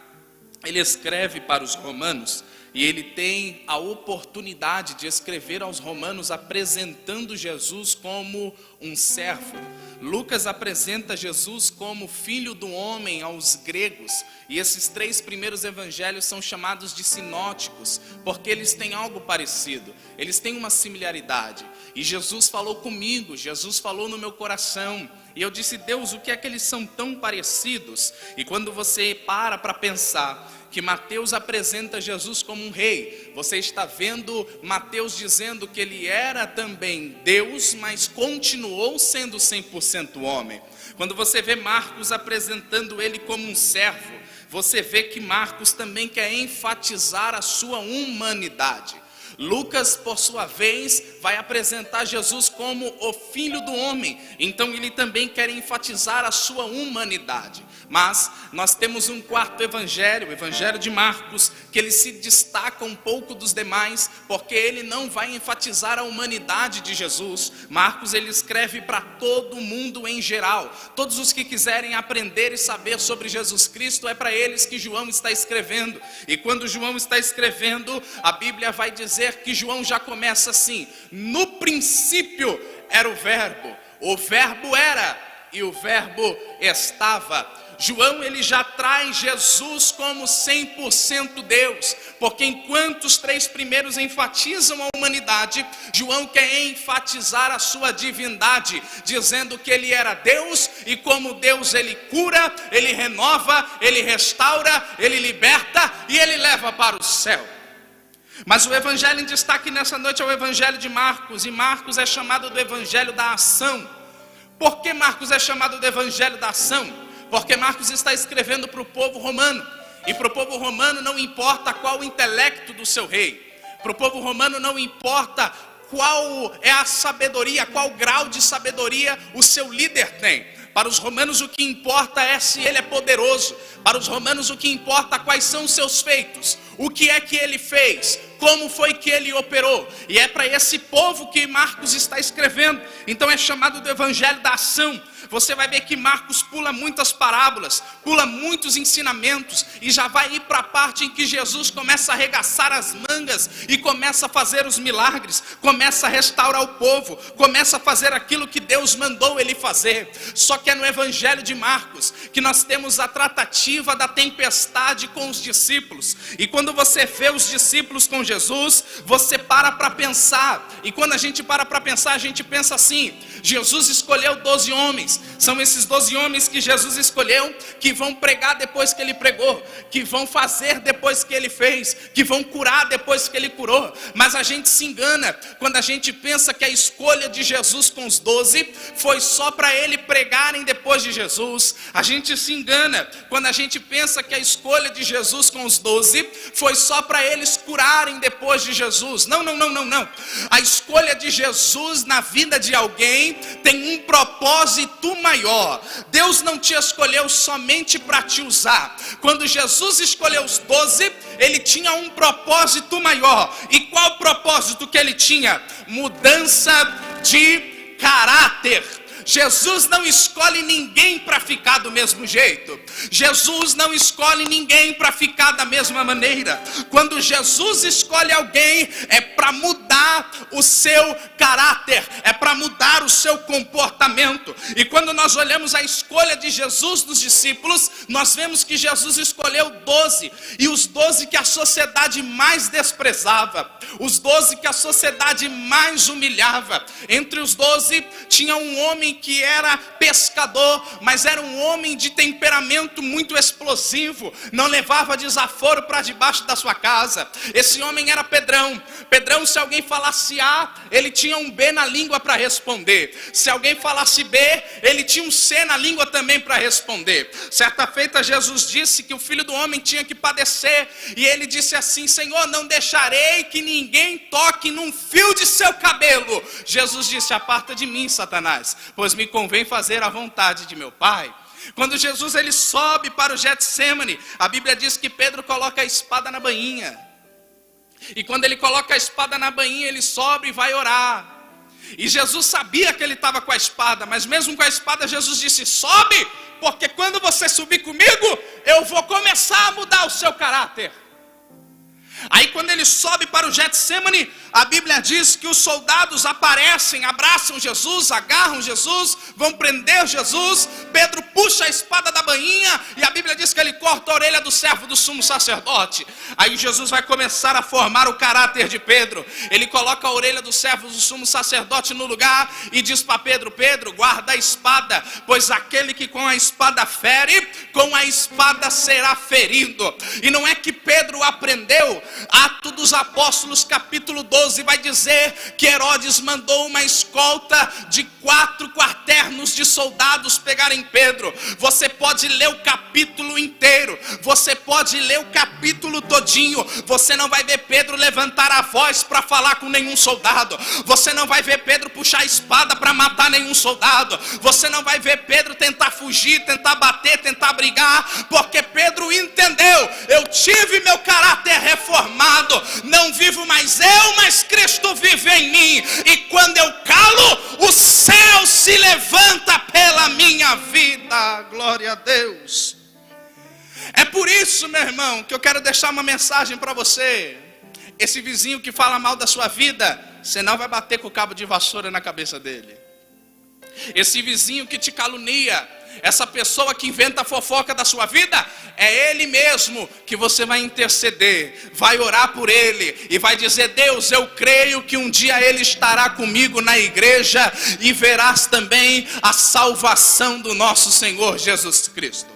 ele escreve para os romanos e ele tem a oportunidade de escrever aos romanos apresentando Jesus como um servo. Lucas apresenta Jesus como filho do homem aos gregos, e esses 3 primeiros evangelhos são chamados de sinóticos, porque eles têm algo parecido, eles têm uma similaridade. E Jesus falou comigo, Jesus falou no meu coração, e eu disse: Deus, o que é que eles são tão parecidos? E quando você para pensar que Mateus apresenta Jesus como um rei, você está vendo Mateus dizendo que ele era também Deus, mas continuou sendo 100% homem. Quando você vê Marcos apresentando ele como um servo, você vê que Marcos também quer enfatizar a sua humanidade. Lucas, por sua vez, vai apresentar Jesus como o Filho do Homem. Então ele também quer enfatizar a sua humanidade. Mas nós temos um quarto evangelho, o Evangelho de Marcos, que ele se destaca um pouco dos demais, porque ele não vai enfatizar a humanidade de Jesus. Marcos, ele escreve para todo mundo em geral. Todos os que quiserem aprender e saber sobre Jesus Cristo, é para eles que João está escrevendo. E quando João está escrevendo, a Bíblia vai dizer que João já começa assim: no princípio era o verbo era, e o verbo estava. João, ele já traz Jesus como 100% Deus, porque enquanto os três primeiros enfatizam a humanidade, João quer enfatizar a sua divindade, dizendo que ele era Deus, e como Deus ele cura, ele renova, ele restaura, ele liberta e ele leva para o céu. Mas o evangelho em destaque nessa noite é o evangelho de Marcos, e Marcos é chamado do evangelho da ação. Por que Marcos é chamado do evangelho da ação? Porque Marcos está escrevendo para o povo romano, e para o povo romano não importa qual o intelecto do seu rei, para o povo romano não importa qual é a sabedoria, qual grau de sabedoria o seu líder tem. Para os romanos o que importa é se ele é poderoso. Para os romanos o que importa quais são os seus feitos, o que é que ele fez, como foi que ele operou. E é para esse povo que Marcos está escrevendo. Então é chamado do evangelho da ação. Você vai ver que Marcos pula muitas parábolas, pula muitos ensinamentos, e já vai ir para a parte em que Jesus começa a arregaçar as mangas e começa a fazer os milagres, começa a restaurar o povo, começa a fazer aquilo que Deus mandou ele fazer. Só que é no evangelho de Marcos que nós temos a tratativa da tempestade com os discípulos. E quando você vê os discípulos com Jesus, você para pensar. E quando a gente para pensar, a gente pensa assim: Jesus escolheu 12 homens. São esses 12 homens que Jesus escolheu, que vão pregar depois que ele pregou, que vão fazer depois que ele fez, que vão curar depois que ele curou. Mas a gente se engana quando a gente pensa que a escolha de Jesus com os 12 foi só para ele pregarem depois de Jesus. A gente se engana quando a gente pensa que a escolha de Jesus com os 12 foi só para eles curarem depois de Jesus. Não. A escolha de Jesus na vida de alguém tem um propósito maior. Deus não te escolheu somente para te usar. Quando Jesus escolheu os 12, ele tinha um propósito maior. E qual propósito que ele tinha? Mudança de caráter. Jesus não escolhe ninguém para ficar do mesmo jeito. Jesus não escolhe ninguém para ficar da mesma maneira. Quando Jesus escolhe alguém, é para mudar o seu caráter, é para mudar o seu comportamento. E quando nós olhamos a escolha de Jesus dos discípulos, nós vemos que Jesus escolheu 12, e os 12 que a sociedade mais desprezava, os 12 que a sociedade mais humilhava. Entre os 12 tinha um homem que era pescador, mas era um homem de temperamento muito explosivo, não levava desaforo para debaixo da sua casa. Esse homem era Pedrão. Pedrão, se alguém falasse A, ele tinha um B na língua para responder. Se alguém falasse B, ele tinha um C na língua também para responder. Certa feita Jesus disse que o Filho do Homem tinha que padecer, e ele disse assim: Senhor, não deixarei que ninguém toque num fio de seu cabelo. Jesus disse: aparta de mim, Satanás, pois me convém fazer a vontade de meu Pai. Quando Jesus ele sobe para o Getsemane, a Bíblia diz que Pedro coloca a espada na bainha. E quando ele coloca a espada na bainha, ele sobe e vai orar. E Jesus sabia que ele estava com a espada, mas mesmo com a espada Jesus disse: sobe, porque quando você subir comigo, eu vou começar a mudar o seu caráter. Aí quando ele sobe para o Getsemane, a Bíblia diz que os soldados aparecem, abraçam Jesus, agarram Jesus, vão prender Jesus. Pedro puxa a espada da bainha, e a Bíblia diz que ele corta a orelha do servo do sumo sacerdote. Aí Jesus vai começar a formar o caráter de Pedro. Ele coloca a orelha do servo do sumo sacerdote no lugar e diz para Pedro: Pedro, guarda a espada, pois aquele que com a espada fere, com a espada será ferido. E não é que Pedro aprendeu Atos dos Apóstolos, capítulo 12, vai dizer que Herodes mandou uma escolta de 4 quaternos de soldados pegarem Pedro. Você pode ler o capítulo inteiro, você pode ler o capítulo todinho, você não vai ver Pedro levantar a voz para falar com nenhum soldado, você não vai ver Pedro puxar a espada para matar nenhum soldado, você não vai ver Pedro tentar fugir, tentar bater, tentar brigar, porque Pedro entendeu: eu tive meu caráter reformado, não vivo mais eu, mas Cristo vive em mim, e quando eu calo, o céu se levanta pela minha vida. Glória a Deus. É por isso, meu irmão, que eu quero deixar uma mensagem para você. Esse vizinho que fala mal da sua vida, você não vai bater com o cabo de vassoura na cabeça dele. Esse vizinho que te calunia, essa pessoa que inventa a fofoca da sua vida, é ele mesmo que você vai interceder, vai orar por ele e vai dizer: Deus, eu creio que um dia ele estará comigo na igreja e verás também a salvação do nosso Senhor Jesus Cristo.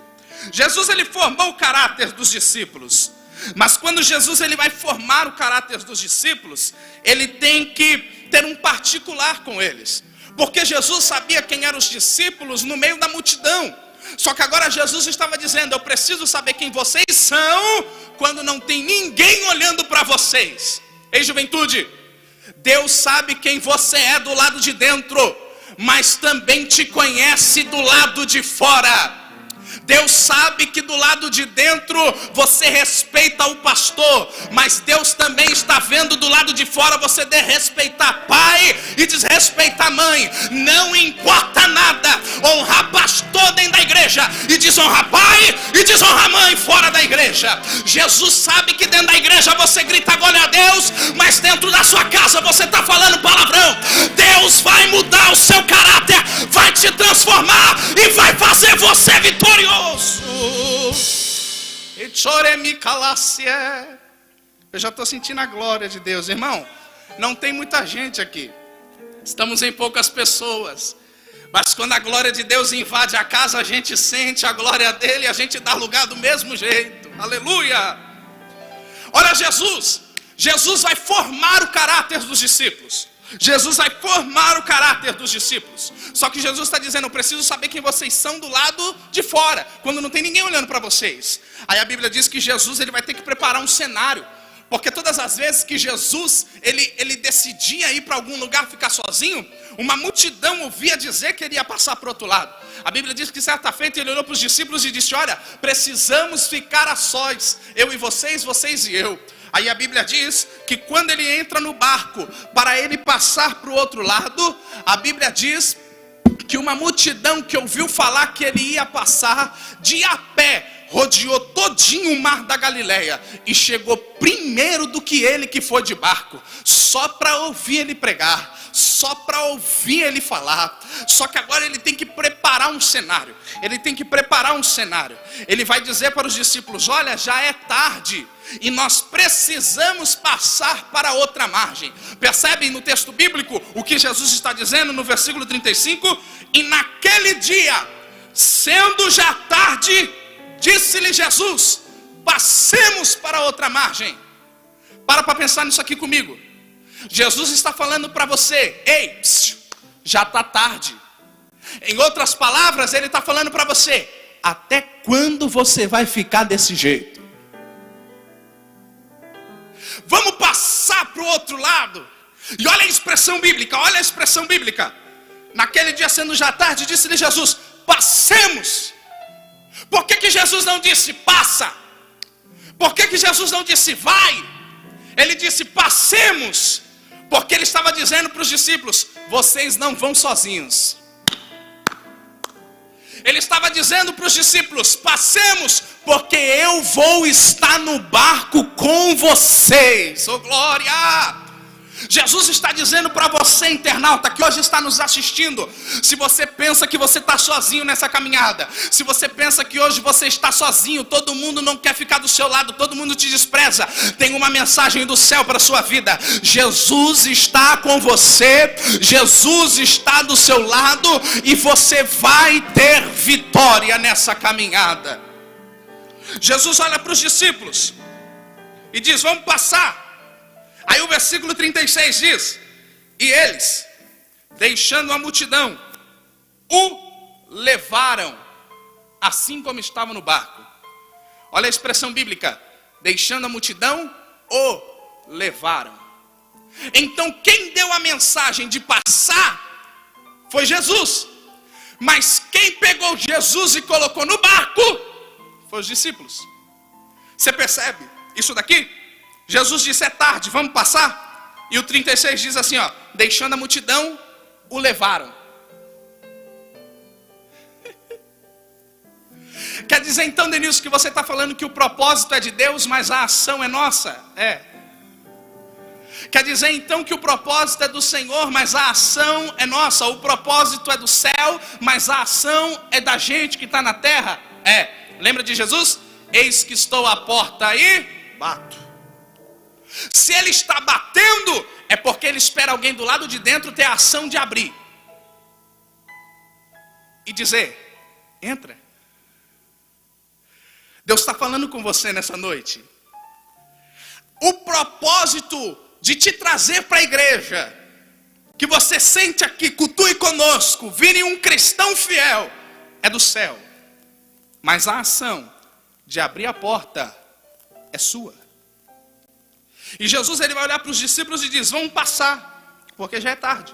Jesus, ele formou o caráter dos discípulos, mas quando Jesus ele vai formar o caráter dos discípulos, ele tem que ter um particular com eles. Porque Jesus sabia quem eram os discípulos no meio da multidão. Só que agora Jesus estava dizendo: eu preciso saber quem vocês são quando não tem ninguém olhando para vocês. Ei, juventude, Deus sabe quem você é do lado de dentro, mas também te conhece do lado de fora. Deus sabe que do lado de dentro você respeita o pastor, mas Deus também está vendo do lado de fora você desrespeitar pai e desrespeitar mãe. Não importa nada honrar pastor dentro da igreja e desonrar pai e desonrar mãe fora da igreja. Jesus sabe que dentro da igreja você grita glória a Deus, mas dentro da sua casa você está falando palavrão. Deus vai mudar o seu caráter, vai te transformar e vai fazer você vitorioso. Eu já estou sentindo a glória de Deus, irmão. Não tem muita gente aqui, estamos em poucas pessoas, mas quando a glória de Deus invade a casa, a gente sente a glória dele e a gente dá lugar do mesmo jeito. Aleluia. Olha, Jesus vai formar o caráter dos discípulos. Jesus vai formar o caráter dos discípulos. Só que Jesus está dizendo: eu preciso saber quem vocês são do lado de fora, quando não tem ninguém olhando para vocês. Aí a Bíblia diz que Jesus ele vai ter que preparar um cenário, porque todas as vezes que Jesus ele decidia ir para algum lugar ficar sozinho, uma multidão ouvia dizer que ele ia passar para o outro lado. A Bíblia diz que certa feita ele olhou para os discípulos e disse: olha, precisamos ficar a sós, eu e vocês, vocês e eu. Aí a Bíblia diz que quando ele entra no barco para ele passar para o outro lado, a Bíblia diz que uma multidão que ouviu falar que ele ia passar de a pé, rodeou todinho o mar da Galileia e chegou primeiro do que ele que foi de barco, só para ouvir ele pregar, só para ouvir ele falar. Só que agora ele tem que preparar um cenário. Ele vai dizer para os discípulos: olha, já é tarde e nós precisamos passar para outra margem. Percebem no texto bíblico o que Jesus está dizendo no versículo 35? E naquele dia, sendo já tarde, disse-lhe Jesus: passemos para outra margem. Para pensar nisso aqui comigo. Jesus está falando para você: ei, já está tarde. Em outras palavras, ele está falando para você: até quando você vai ficar desse jeito? Vamos passar para o outro lado. E olha a expressão bíblica, naquele dia, sendo já tarde, disse-lhe Jesus: passemos. Por que Jesus não disse passa? Por que Jesus não disse vai? Ele disse passemos, porque ele estava dizendo para os discípulos: vocês não vão sozinhos. Ele estava dizendo para os discípulos: passemos, porque eu vou estar no barco com vocês. Oh glória! Jesus está dizendo para você, internauta, que hoje está nos assistindo: se você pensa que você está sozinho nessa caminhada, se você pensa que hoje você está sozinho, todo mundo não quer ficar do seu lado, todo mundo te despreza, tem uma mensagem do céu para a sua vida. Jesus está com você, Jesus está do seu lado, e você vai ter vitória nessa caminhada. Jesus olha para os discípulos e diz: vamos passar. Aí o versículo 36 diz: e eles, deixando a multidão, o levaram, assim como estava no barco. Olha a expressão bíblica: deixando a multidão, o levaram. Então quem deu a mensagem de passar foi Jesus. Mas quem pegou Jesus e colocou no barco foi os discípulos. Você percebe isso daqui? Jesus disse: é tarde, vamos passar. E o 36 diz assim, ó: deixando a multidão, o levaram. Quer dizer então, Denilson, que você está falando que o propósito é de Deus, mas a ação é nossa? É. Quer dizer então que o propósito é do Senhor, mas a ação é nossa? O propósito é do céu, mas a ação é da gente que está na terra? É. Lembra de Jesus? Eis que estou à porta e bato. Se ele está batendo, é porque ele espera alguém do lado de dentro ter a ação de abrir e dizer: entra. Deus está falando com você nessa noite. O propósito de te trazer para a igreja, que você sente aqui, cultue conosco, vire um cristão fiel, é do céu. Mas a ação de abrir a porta é sua. E Jesus, ele vai olhar para os discípulos e diz: vamos passar, porque já é tarde.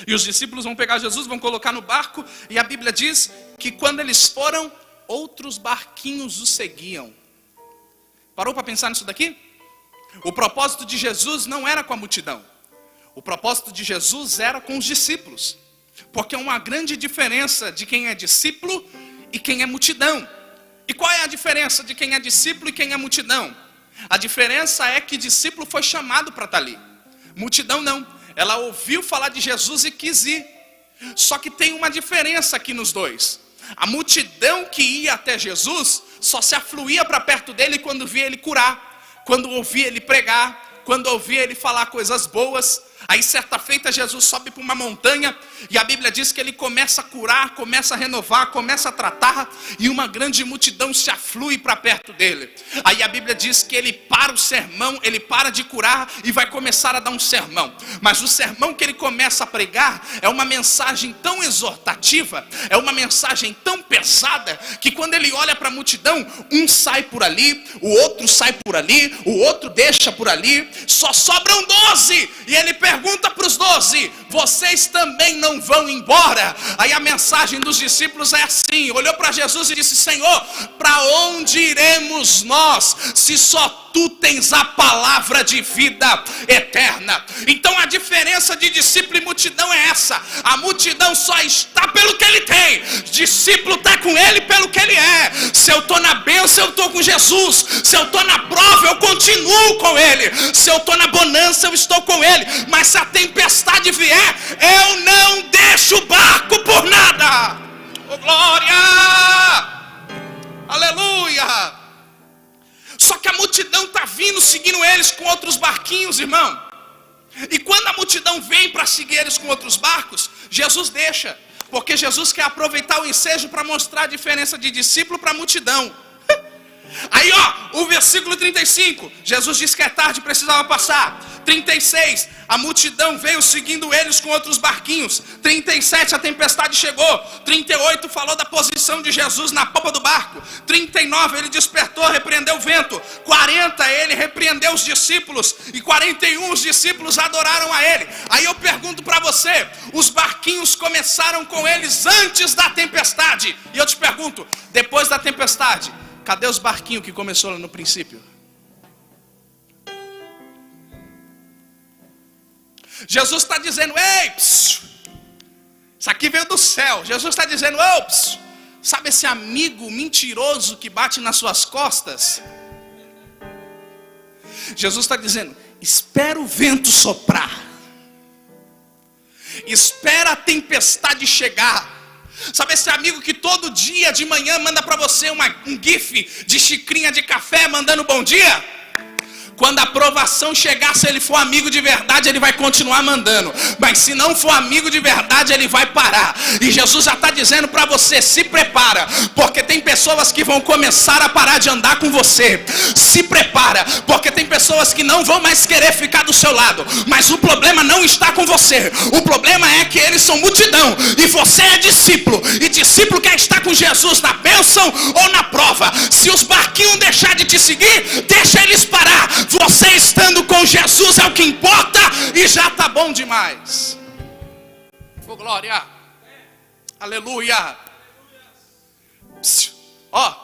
E os discípulos vão pegar Jesus, vão colocar no barco, e a Bíblia diz que quando eles foram, outros barquinhos os seguiam. Parou para pensar nisso daqui? O propósito de Jesus não era com a multidão. O propósito de Jesus era com os discípulos. Porque é uma grande diferença de quem é discípulo e quem é multidão. E qual é a diferença de quem é discípulo e quem é multidão? A diferença é que discípulo foi chamado para estar ali. Multidão não. Ela ouviu falar de Jesus e quis ir. Só que tem uma diferença aqui nos dois. A multidão que ia até Jesus só se afluía para perto dele quando via ele curar, quando ouvia ele pregar, quando ouvia ele falar coisas boas. Aí certa feita Jesus sobe para uma montanha e a Bíblia diz que ele começa a curar, começa a renovar, começa a tratar, e uma grande multidão se aflui para perto dele. Aí a Bíblia diz que ele para o sermão, ele para de curar e vai começar a dar um sermão. Mas o sermão que ele começa a pregar é uma mensagem tão exortativa, é uma mensagem tão pesada, que quando ele olha para a multidão, um sai por ali, o outro sai por ali, o outro deixa por ali, só sobram 12, e ele pergunta para os 12: vocês também não vão embora? Aí a mensagem dos discípulos é assim: olhou para Jesus e disse: Senhor, para onde iremos nós, se só tu tens a palavra de vida eterna? Então a diferença de discípulo e multidão é essa: a multidão só está pelo que ele tem, discípulo está com ele pelo que ele é. Se eu estou na bênção, eu estou com Jesus. Se eu estou na prova, eu continuo com ele. Se eu estou na bonança, eu estou com ele. Mas se a tempestade vier, eu não deixo o barco por nada. Oh, glória! Aleluia! Só que a multidão está vindo, seguindo eles com outros barquinhos, irmão. E quando a multidão vem para seguir eles com outros barcos, Jesus deixa. Porque Jesus quer aproveitar o ensejo para mostrar a diferença de discípulo para multidão. Aí ó, o versículo 35, Jesus disse que é tarde, precisava passar. 36, a multidão veio seguindo eles com outros barquinhos. 37, a tempestade chegou. 38, falou da posição de Jesus na popa do barco. 39, ele despertou, repreendeu o vento. 40, ele repreendeu os discípulos. E 41, os discípulos adoraram a ele. Aí eu pergunto para você: os barquinhos começaram com eles antes da tempestade. E eu te pergunto, depois da tempestade, cadê os barquinhos que começou lá no princípio? Jesus está dizendo: ei, psiu, isso aqui veio do céu. Jesus está dizendo: ô, psiu, sabe esse amigo mentiroso que bate nas suas costas? Jesus está dizendo: espera o vento soprar, espera a tempestade chegar. Sabe esse amigo que todo dia de manhã manda para você um gif de xicrinha de café mandando bom dia? Quando a aprovação chegar, se ele for amigo de verdade, ele vai continuar mandando. Mas se não for amigo de verdade, ele vai parar. E Jesus já está dizendo para você, se prepara, porque tem pessoas que vão começar a parar de andar com você. Se prepara, porque tem pessoas que não vão mais querer ficar do seu lado. Mas o problema não está com você. O problema é que eles são multidão e você é discípulo. E discípulo quer estar com Jesus na bênção ou na prova. Se os barquinhos deixar de te seguir, deixa eles parar. Você estando com Jesus é o que importa e já está bom demais. Oh, glória. Aleluia. Ó,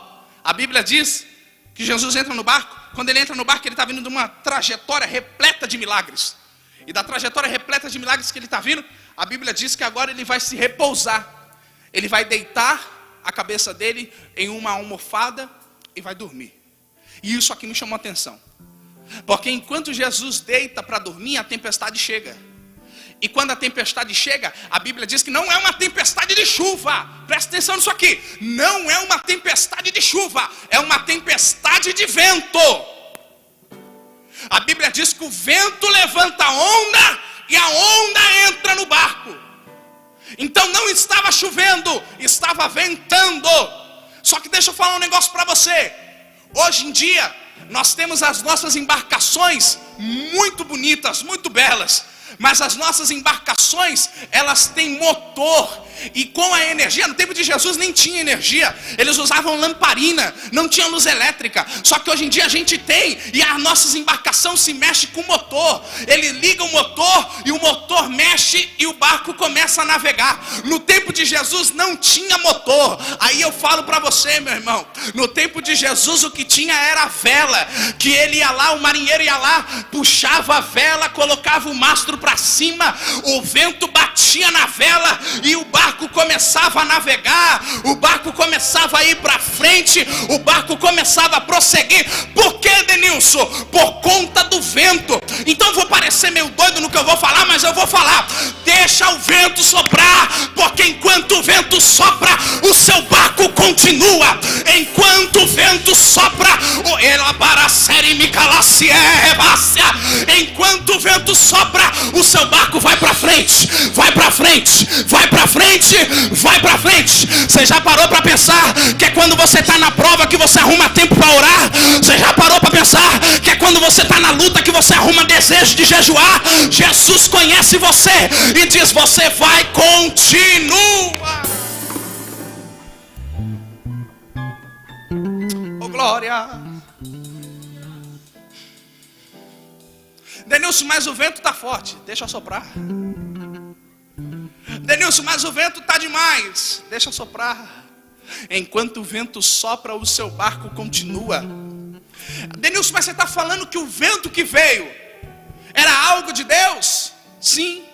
a Bíblia diz que Jesus entra no barco. Quando ele entra no barco, ele está vindo de uma trajetória repleta de milagres. E da trajetória repleta de milagres que ele está vindo, a Bíblia diz que agora ele vai se repousar. Ele vai deitar a cabeça dele em uma almofada e vai dormir. E isso aqui me chamou a atenção. Porque enquanto Jesus deita para dormir, a tempestade chega. E quando a tempestade chega, a Bíblia diz que não é uma tempestade de chuva. Presta atenção nisso aqui. Não é uma tempestade de chuva, é uma tempestade de vento. A Bíblia diz que o vento levanta a onda e a onda entra no barco. Então não estava chovendo, estava ventando. Só que deixa eu falar um negócio para você. Hoje em dia, nós temos as nossas embarcações muito bonitas, muito belas. Mas as nossas embarcações, elas têm motor. E com a energia, no tempo de Jesus nem tinha energia. Eles usavam lamparina, não tinha luz elétrica. Só que hoje em dia a gente tem. E a nossa embarcação se mexe com o motor. Ele liga o motor e o motor mexe e o barco começa a navegar. No tempo de Jesus não tinha motor. Aí eu falo para você, meu irmão, no tempo de Jesus o que tinha era a vela. Que ele ia lá, o marinheiro ia lá, puxava a vela, colocava o mastro para cima, o vento batia na vela e o barco começava a navegar, o barco começava a ir para frente, o barco começava a prosseguir. Por que, Denilson? Por conta do vento. Então eu vou parecer meio doido no que eu vou falar, mas eu vou falar. Deixa o vento soprar, porque enquanto o vento sopra, o seu barco continua. Enquanto o vento sopra, enquanto o vento sopra, o seu barco vai para frente, vai para frente, vai para frente, vai para frente. Você já parou para pensar que é quando você está na prova que você arruma tempo para orar? Você já parou para pensar que é quando você está na luta que você arruma desejo de jejuar? Jesus conhece você e diz: você vai, continua. Oh, glória. Denilson, mas o vento está forte. Deixa eu soprar. Denilson, mas o vento está demais. Deixa eu soprar. Enquanto o vento sopra, o seu barco continua. Denilson, mas você está falando que o vento que veio era algo de Deus? Sim.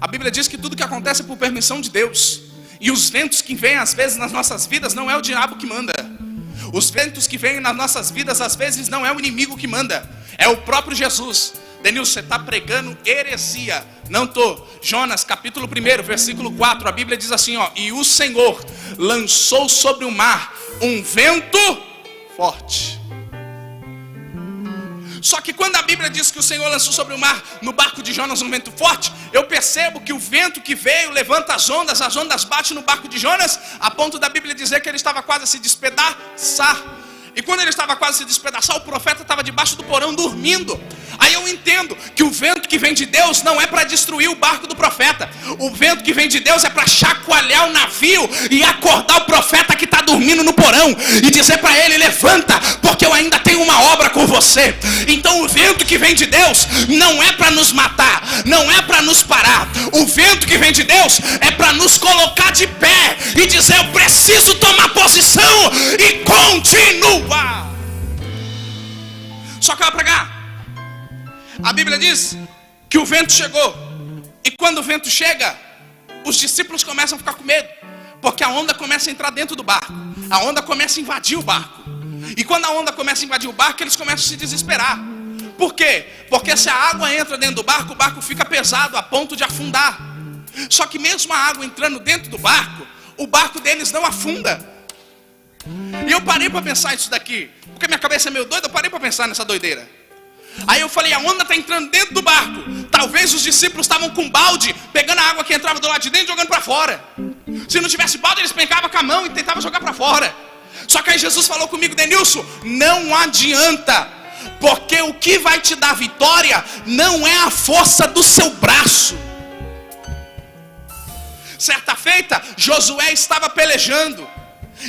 A Bíblia diz que tudo que acontece é por permissão de Deus. E os ventos que vêm às vezes nas nossas vidas não é o diabo que manda. Os ventos que vêm nas nossas vidas às vezes não é o inimigo que manda, é o próprio Jesus. Denilson, você está pregando heresia. Não estou. Jonas capítulo 1, versículo 4, a Bíblia diz assim, ó: e o Senhor lançou sobre o mar um vento forte. Só que quando a Bíblia diz que o Senhor lançou sobre o mar, no barco de Jonas, um vento forte, eu percebo que o vento que veio levanta as ondas batem no barco de Jonas, a ponto da Bíblia dizer que ele estava quase a se despedaçar. E quando ele estava quase a se despedaçar, o profeta estava debaixo do porão dormindo. Aí eu entendo que o vento que vem de Deus não é para destruir o barco do profeta. O vento que vem de Deus é para chacoalhar o navio e acordar o profeta que está dormindo no porão e dizer para ele: levanta, porque eu ainda tenho uma obra com você. Então o vento que vem de Deus não é para nos matar, não é para nos parar. O vento que vem de Deus é para nos colocar de pé e dizer: eu preciso tomar posição e continua. Só que eu vou pregar. A Bíblia diz que o vento chegou. E quando o vento chega, os discípulos começam a ficar com medo, porque a onda começa a entrar dentro do barco. A onda começa a invadir o barco. E quando a onda começa a invadir o barco, eles começam a se desesperar. Por quê? Porque se a água entra dentro do barco, o barco fica pesado a ponto de afundar. Só que mesmo a água entrando dentro do barco, o barco deles não afunda. E eu parei para pensar isso daqui, porque minha cabeça é meio doida, eu parei para pensar nessa doideira. Aí eu falei, a onda está entrando dentro do barco. Talvez os discípulos estavam com balde, pegando a água que entrava do lado de dentro e jogando para fora. Se não tivesse balde, eles pegavam com a mão e tentavam jogar para fora. Só que aí Jesus falou comigo, Denilson, não adianta, porque o que vai te dar vitória não é a força do seu braço. Certa feita, Josué estava pelejando.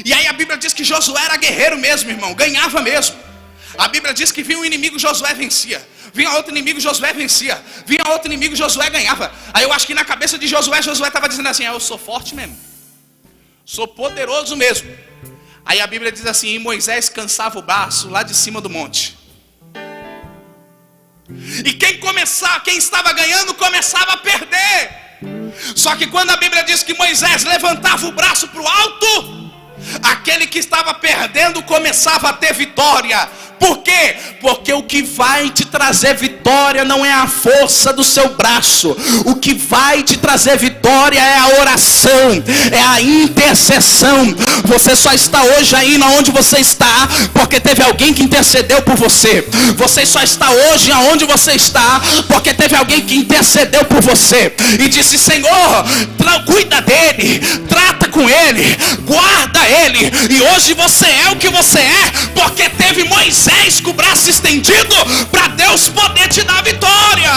E aí a Bíblia diz que Josué era guerreiro mesmo, irmão, ganhava mesmo. A Bíblia diz que vinha um inimigo, Josué vencia. Vinha outro inimigo, Josué vencia. Vinha outro inimigo, Josué ganhava. Aí eu acho que na cabeça de Josué estava dizendo assim, eu sou forte mesmo, sou poderoso mesmo. Aí a Bíblia diz assim, e Moisés cansava o braço lá de cima do monte. E quem estava ganhando começava a perder. Só que quando a Bíblia diz que Moisés levantava o braço para o alto, aquele que estava perdendo começava a ter vitória. Por quê? Porque o que vai te trazer vitória não é a força do seu braço. O que vai te trazer vitória é a oração, é a intercessão. Você só está hoje aí onde você está porque teve alguém que intercedeu por você. Você só está hoje onde você está porque teve alguém que intercedeu por você e disse, Senhor, cuida dele, trata com ele, guarda ele. E hoje você é o que você é porque teve Moisés com o braço estendido para Deus poder te dar vitória.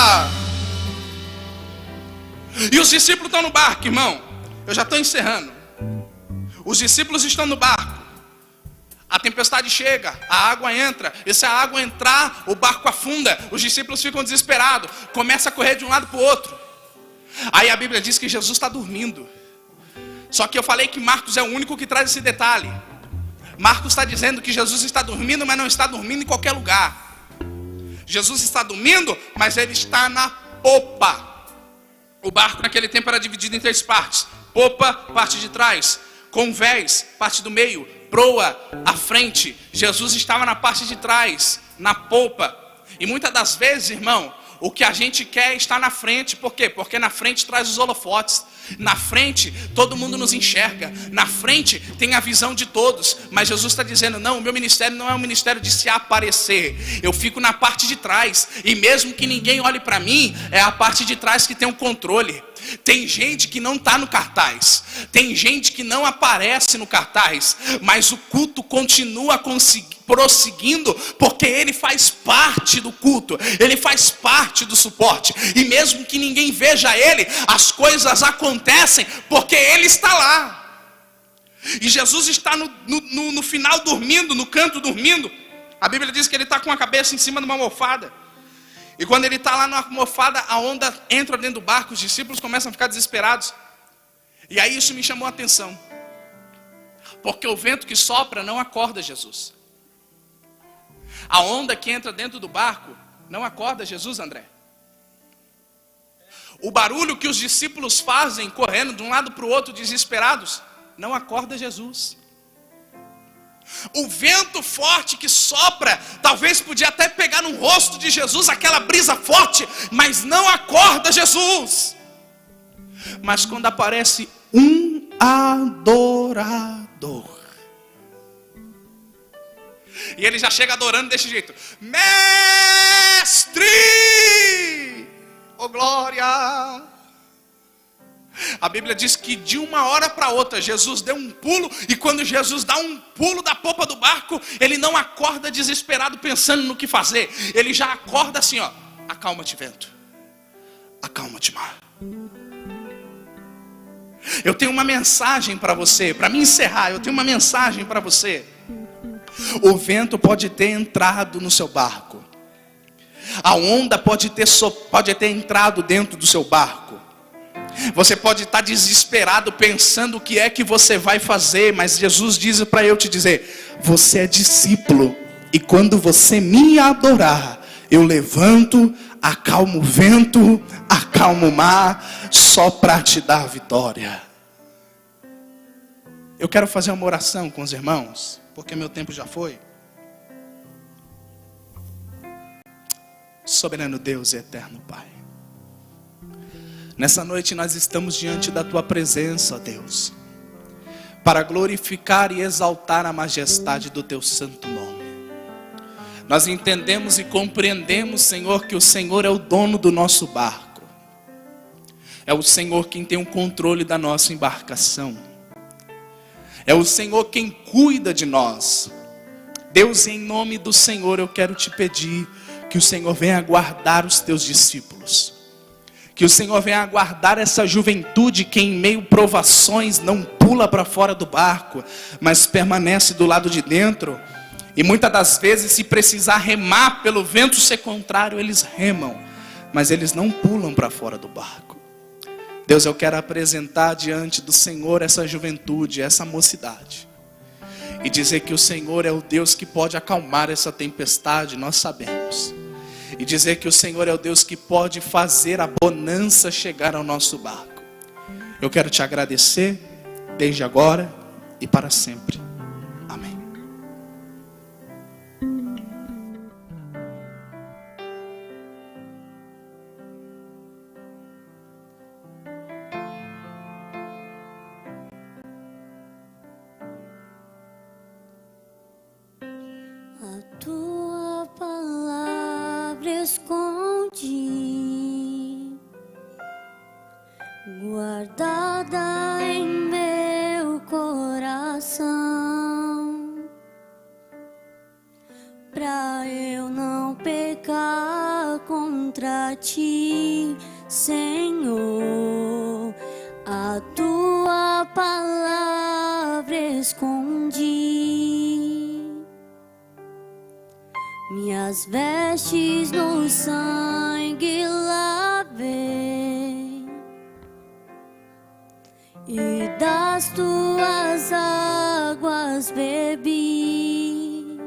E os discípulos estão no barco, irmão. Eu já estou encerrando. Os discípulos estão no barco. A tempestade chega, a água entra. E se a água entrar, o barco afunda. Os discípulos ficam desesperados, começam a correr de um lado para o outro. Aí a Bíblia diz que Jesus está dormindo. Só que eu falei que Marcos é o único que traz esse detalhe. Marcos está dizendo que Jesus está dormindo, mas não está dormindo em qualquer lugar. Jesus está dormindo, mas ele está na popa. O barco naquele tempo era dividido em 3 partes. Popa, parte de trás. Convés, parte do meio. Proa, à frente. Jesus estava na parte de trás, na popa. E muitas das vezes, irmão, o que a gente quer está na frente. Por quê? Porque na frente traz os holofotes. Na frente todo mundo nos enxerga. Na frente tem a visão de todos. Mas Jesus está dizendo, não, o meu ministério não é um ministério de se aparecer. Eu fico na parte de trás. E mesmo que ninguém olhe para mim, é a parte de trás que tem o controle. Tem gente que não está no cartaz. Tem gente que não aparece no cartaz. Mas o culto continua prosseguindo, porque ele faz parte do culto. Ele faz parte do suporte. E mesmo que ninguém veja ele, as coisas acontecem, porque ele está lá. E Jesus está no final dormindo, no canto dormindo. A Bíblia diz que ele está com a cabeça em cima de uma almofada. E quando ele está lá na almofada, a onda entra dentro do barco, os discípulos começam a ficar desesperados. E aí isso me chamou a atenção. Porque o vento que sopra não acorda Jesus. A onda que entra dentro do barco não acorda Jesus, André. O barulho que os discípulos fazem, correndo de um lado para o outro, desesperados, não acorda Jesus. O vento forte que sopra, talvez podia até pegar no rosto de Jesus, aquela brisa forte, mas não acorda Jesus. Mas quando aparece um adorador, e ele já chega adorando desse jeito: Mestre, oh glória. A Bíblia diz que de uma hora para outra Jesus deu um pulo. E quando Jesus dá um pulo da popa do barco, ele não acorda desesperado pensando no que fazer. Ele já acorda assim, ó: acalma-te vento, acalma-te mar. Eu tenho uma mensagem para você. Para me encerrar, eu tenho uma mensagem para você. O vento pode ter entrado no seu barco. A onda pode ter entrado dentro do seu barco. Você pode estar desesperado pensando o que é que você vai fazer, mas Jesus diz para eu te dizer: você é discípulo, e quando você me adorar, eu levanto, acalmo o vento, acalmo o mar, só para te dar vitória. Eu quero fazer uma oração com os irmãos, porque meu tempo já foi. Soberano Deus e eterno Pai, nessa noite nós estamos diante da Tua presença, ó Deus, para glorificar e exaltar a majestade do Teu santo nome. Nós entendemos e compreendemos, Senhor, que o Senhor é o dono do nosso barco. É o Senhor quem tem o controle da nossa embarcação. É o Senhor quem cuida de nós. Deus, em nome do Senhor, eu quero te pedir que o Senhor venha guardar os teus discípulos. Que o Senhor venha guardar essa juventude que em meio a provações não pula para fora do barco, mas permanece do lado de dentro. E muitas das vezes, se precisar remar pelo vento ser contrário, eles remam, mas eles não pulam para fora do barco. Deus, eu quero apresentar diante do Senhor essa juventude, essa mocidade, e dizer que o Senhor é o Deus que pode acalmar essa tempestade, nós sabemos. E dizer que o Senhor é o Deus que pode fazer a bonança chegar ao nosso barco. Eu quero te agradecer, desde agora e para sempre. Amém. A tua palavra escondi, guardada em meu coração, pra eu não pecar contra ti, Senhor. A tua palavra escondi, minhas vestes no sangue lavei, e das tuas águas bebi,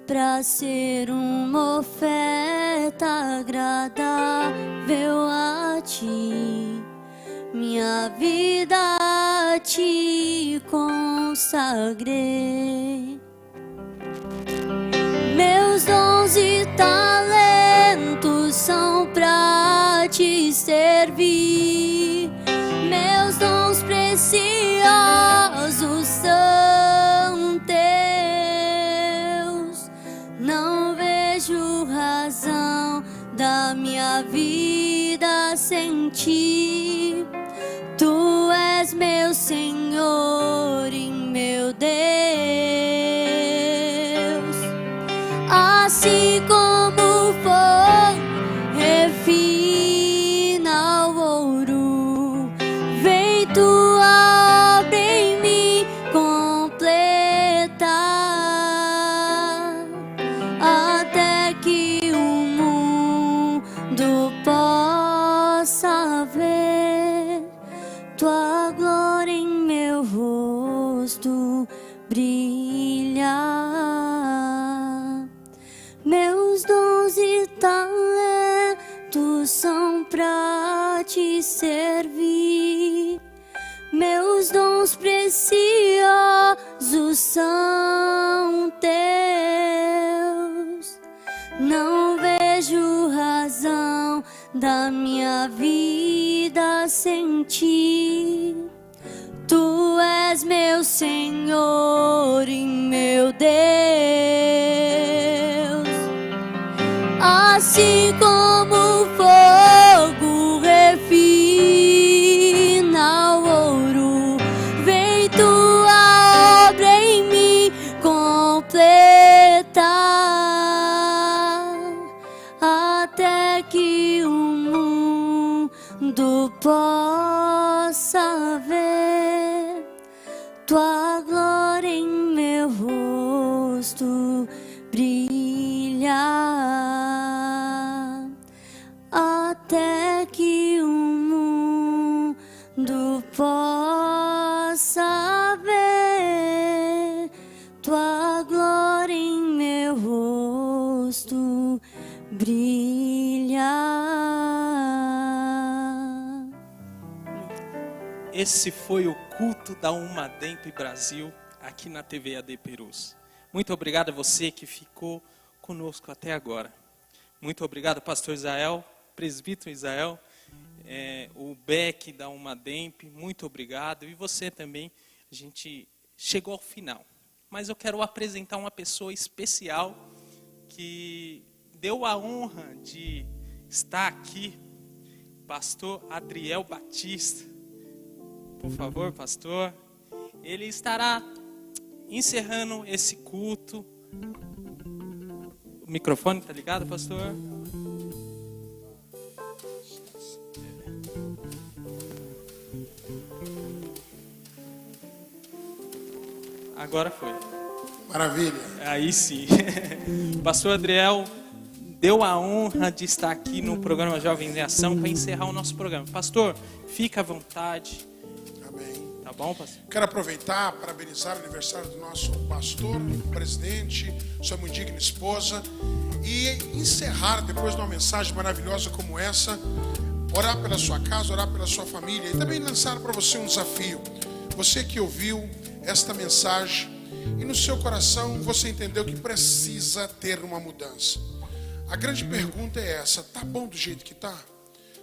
pra ser uma oferta agradável a ti. Minha vida a ti consagrei. Meus dons e talentos são pra te servir. Meus dons preciosos são teus. Não vejo razão da minha vida sem ti. Tu és meu Senhor e meu Deus. Assim como o fogo refina o ouro, vem tua obra em mim completar, até que o mundo possa ver tua glória em meu rosto brilhar. Meus dons e talentos são pra te servir. Meus dons preciosos são teus. Não vejo razão da minha vida sem ti. Tu és meu Senhor e meu Deus. Assim como o fogo refina o ouro, vem tua obra em mim completar, até que o mundo possa ver tua glória em meu rosto brilhar, até que o mundo possa ver tua glória em meu rosto brilhar. Esse foi o culto da Umademp Brasil aqui na TV AD Perus. Muito obrigado a você que ficou conosco até agora. Muito obrigado, pastor Israel, presbítero Israel, o Beck da Umademp, muito obrigado. E você também, a gente chegou ao final. mas eu quero apresentar uma pessoa especial que deu a honra de estar aqui, pastor Adriel Batista. Por favor, pastor. Ele estará encerrando esse culto. O microfone está ligado, pastor? Agora foi. Maravilha. Aí sim. Pastor Adriel deu a honra de estar aqui no programa Jovens em Ação para encerrar o nosso programa. Pastor, fica à vontade. Amém. Tá bom, pastor? Quero aproveitar, parabenizar o aniversário do nosso pastor, presidente, sua muito digna esposa, e encerrar, depois de uma mensagem maravilhosa como essa, orar pela sua casa, orar pela sua família, e também lançar para você um desafio. Você que ouviu esta mensagem e no seu coração você entendeu que precisa ter uma mudança. A grande pergunta é essa: tá bom do jeito que tá?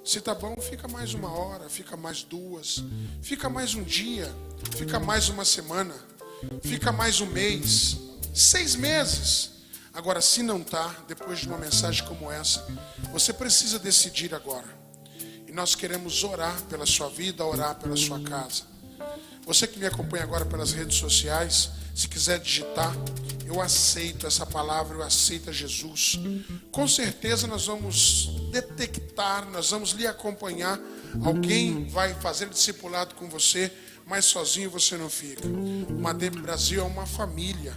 Se tá bom, fica mais uma hora, fica mais 2, fica mais um dia, fica mais uma semana, fica mais um mês, 6 meses. Agora, se não tá, depois de uma mensagem como essa, você precisa decidir agora. E nós queremos orar pela sua vida, orar pela sua casa. Você que me acompanha agora pelas redes sociais, se quiser digitar, eu aceito essa palavra, eu aceito Jesus. Com certeza nós vamos detectar, nós vamos lhe acompanhar. Alguém vai fazer discipulado com você, mas sozinho você não fica. O Madeb Brasil é uma família.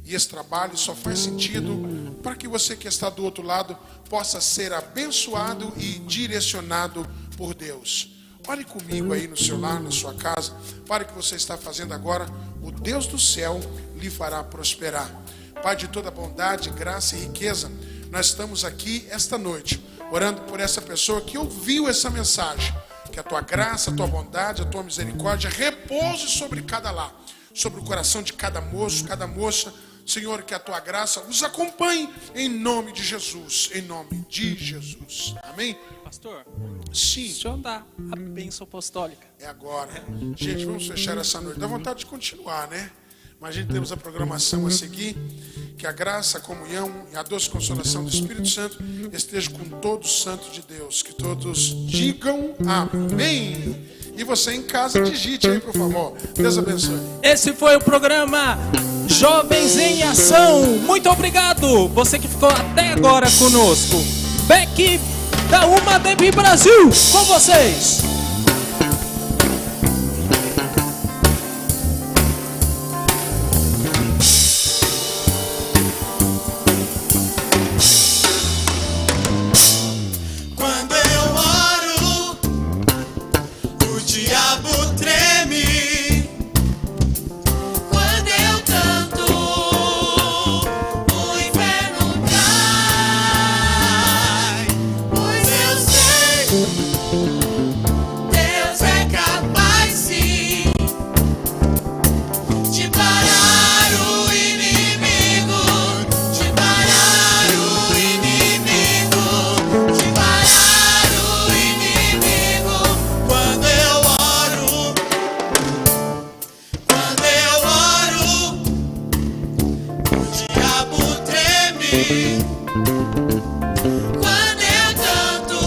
E esse trabalho só faz sentido para que você que está do outro lado possa ser abençoado e direcionado por Deus. Olhe comigo aí no seu lar, na sua casa. Para o que você está fazendo agora. O Deus do céu lhe fará prosperar. Pai de toda bondade, graça e riqueza, nós estamos aqui esta noite, orando por essa pessoa que ouviu essa mensagem. Que a tua graça, a tua bondade, a tua misericórdia repouse sobre cada lar, sobre o coração de cada moço, cada moça. Senhor, que a tua graça os acompanhe em nome de Jesus, em nome de Jesus. Amém? Pastor, sim. O senhor dá a bênção apostólica. É agora. Gente, vamos fechar essa noite. Dá vontade de continuar, né? Mas a gente temos a programação a seguir. Que a graça, a comunhão e a doce consolação do Espírito Santo esteja com todos os santos de Deus. Que todos digam amém. E você em casa, digite aí, por favor. Deus abençoe. Esse foi o programa Jovens em Ação. Muito obrigado. Você que ficou até agora conosco. Beck da Madeb Brasil, com vocês. Quando eu oro, o diabo treme. Quando eu canto, o inferno cai. Pois eu sei, Deus é capaz sim de parar o inimigo, de parar o inimigo, de parar o inimigo. Quando eu oro, o diabo treme. Quando eu canto,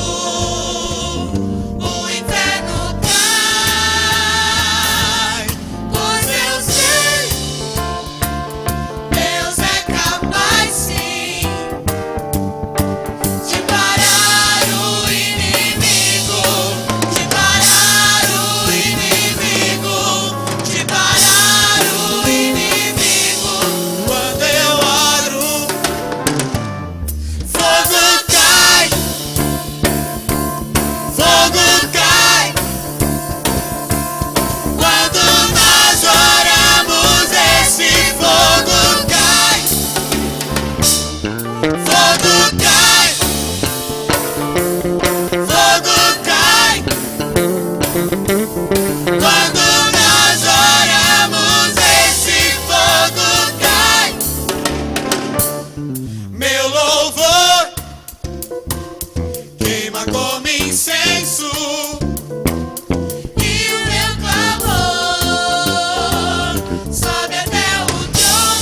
o inferno cai. Pois eu sei, Deus é capaz sim de parar o inimigo, de parar o inimigo, de parar o inimigo. Quando eu oro, fogo cai, fogo cai. Quando nós oramos, esse fogo cai, fogo cai, fogo cai. Quando nós oramos, esse fogo cai. Meu louvor queima como incenso, e o meu clamor sobe até o trono.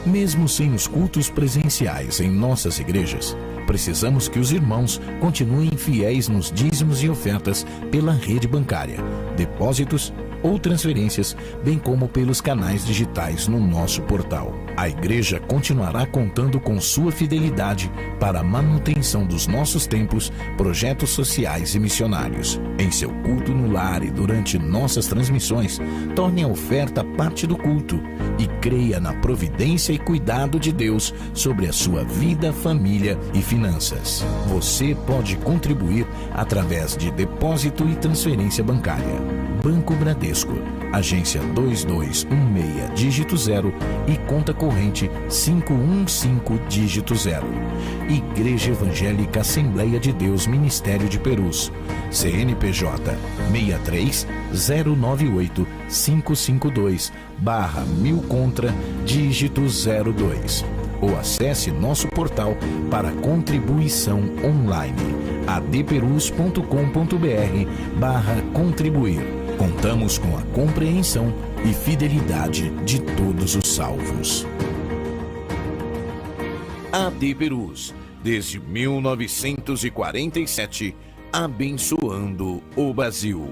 Mesmo sem os cultos presenciais em nossas igrejas, precisamos que os irmãos continuem fiéis nos dízimos e ofertas pela rede bancária, depósitos ou transferências, bem como pelos canais digitais no nosso portal. A igreja continuará contando com sua fidelidade para a manutenção dos nossos templos, projetos sociais e missionários. Em seu culto no lar e durante nossas transmissões, torne a oferta parte do culto e creia na providência e cuidado de Deus sobre a sua vida, família e finanças. Você pode contribuir através de depósito e transferência bancária. Banco Bradesco, agência 2216, dígito 0 e conta corrente 515, dígito 0. Igreja Evangélica Assembleia de Deus Ministério de Perus, CNPJ 63-098-552/1000 contra, dígito 02. Ou acesse nosso portal para contribuição online, adperus.com.br/contribuir. Contamos com a compreensão e fidelidade de todos os salvos. AD Perus, desde 1947, abençoando o Brasil.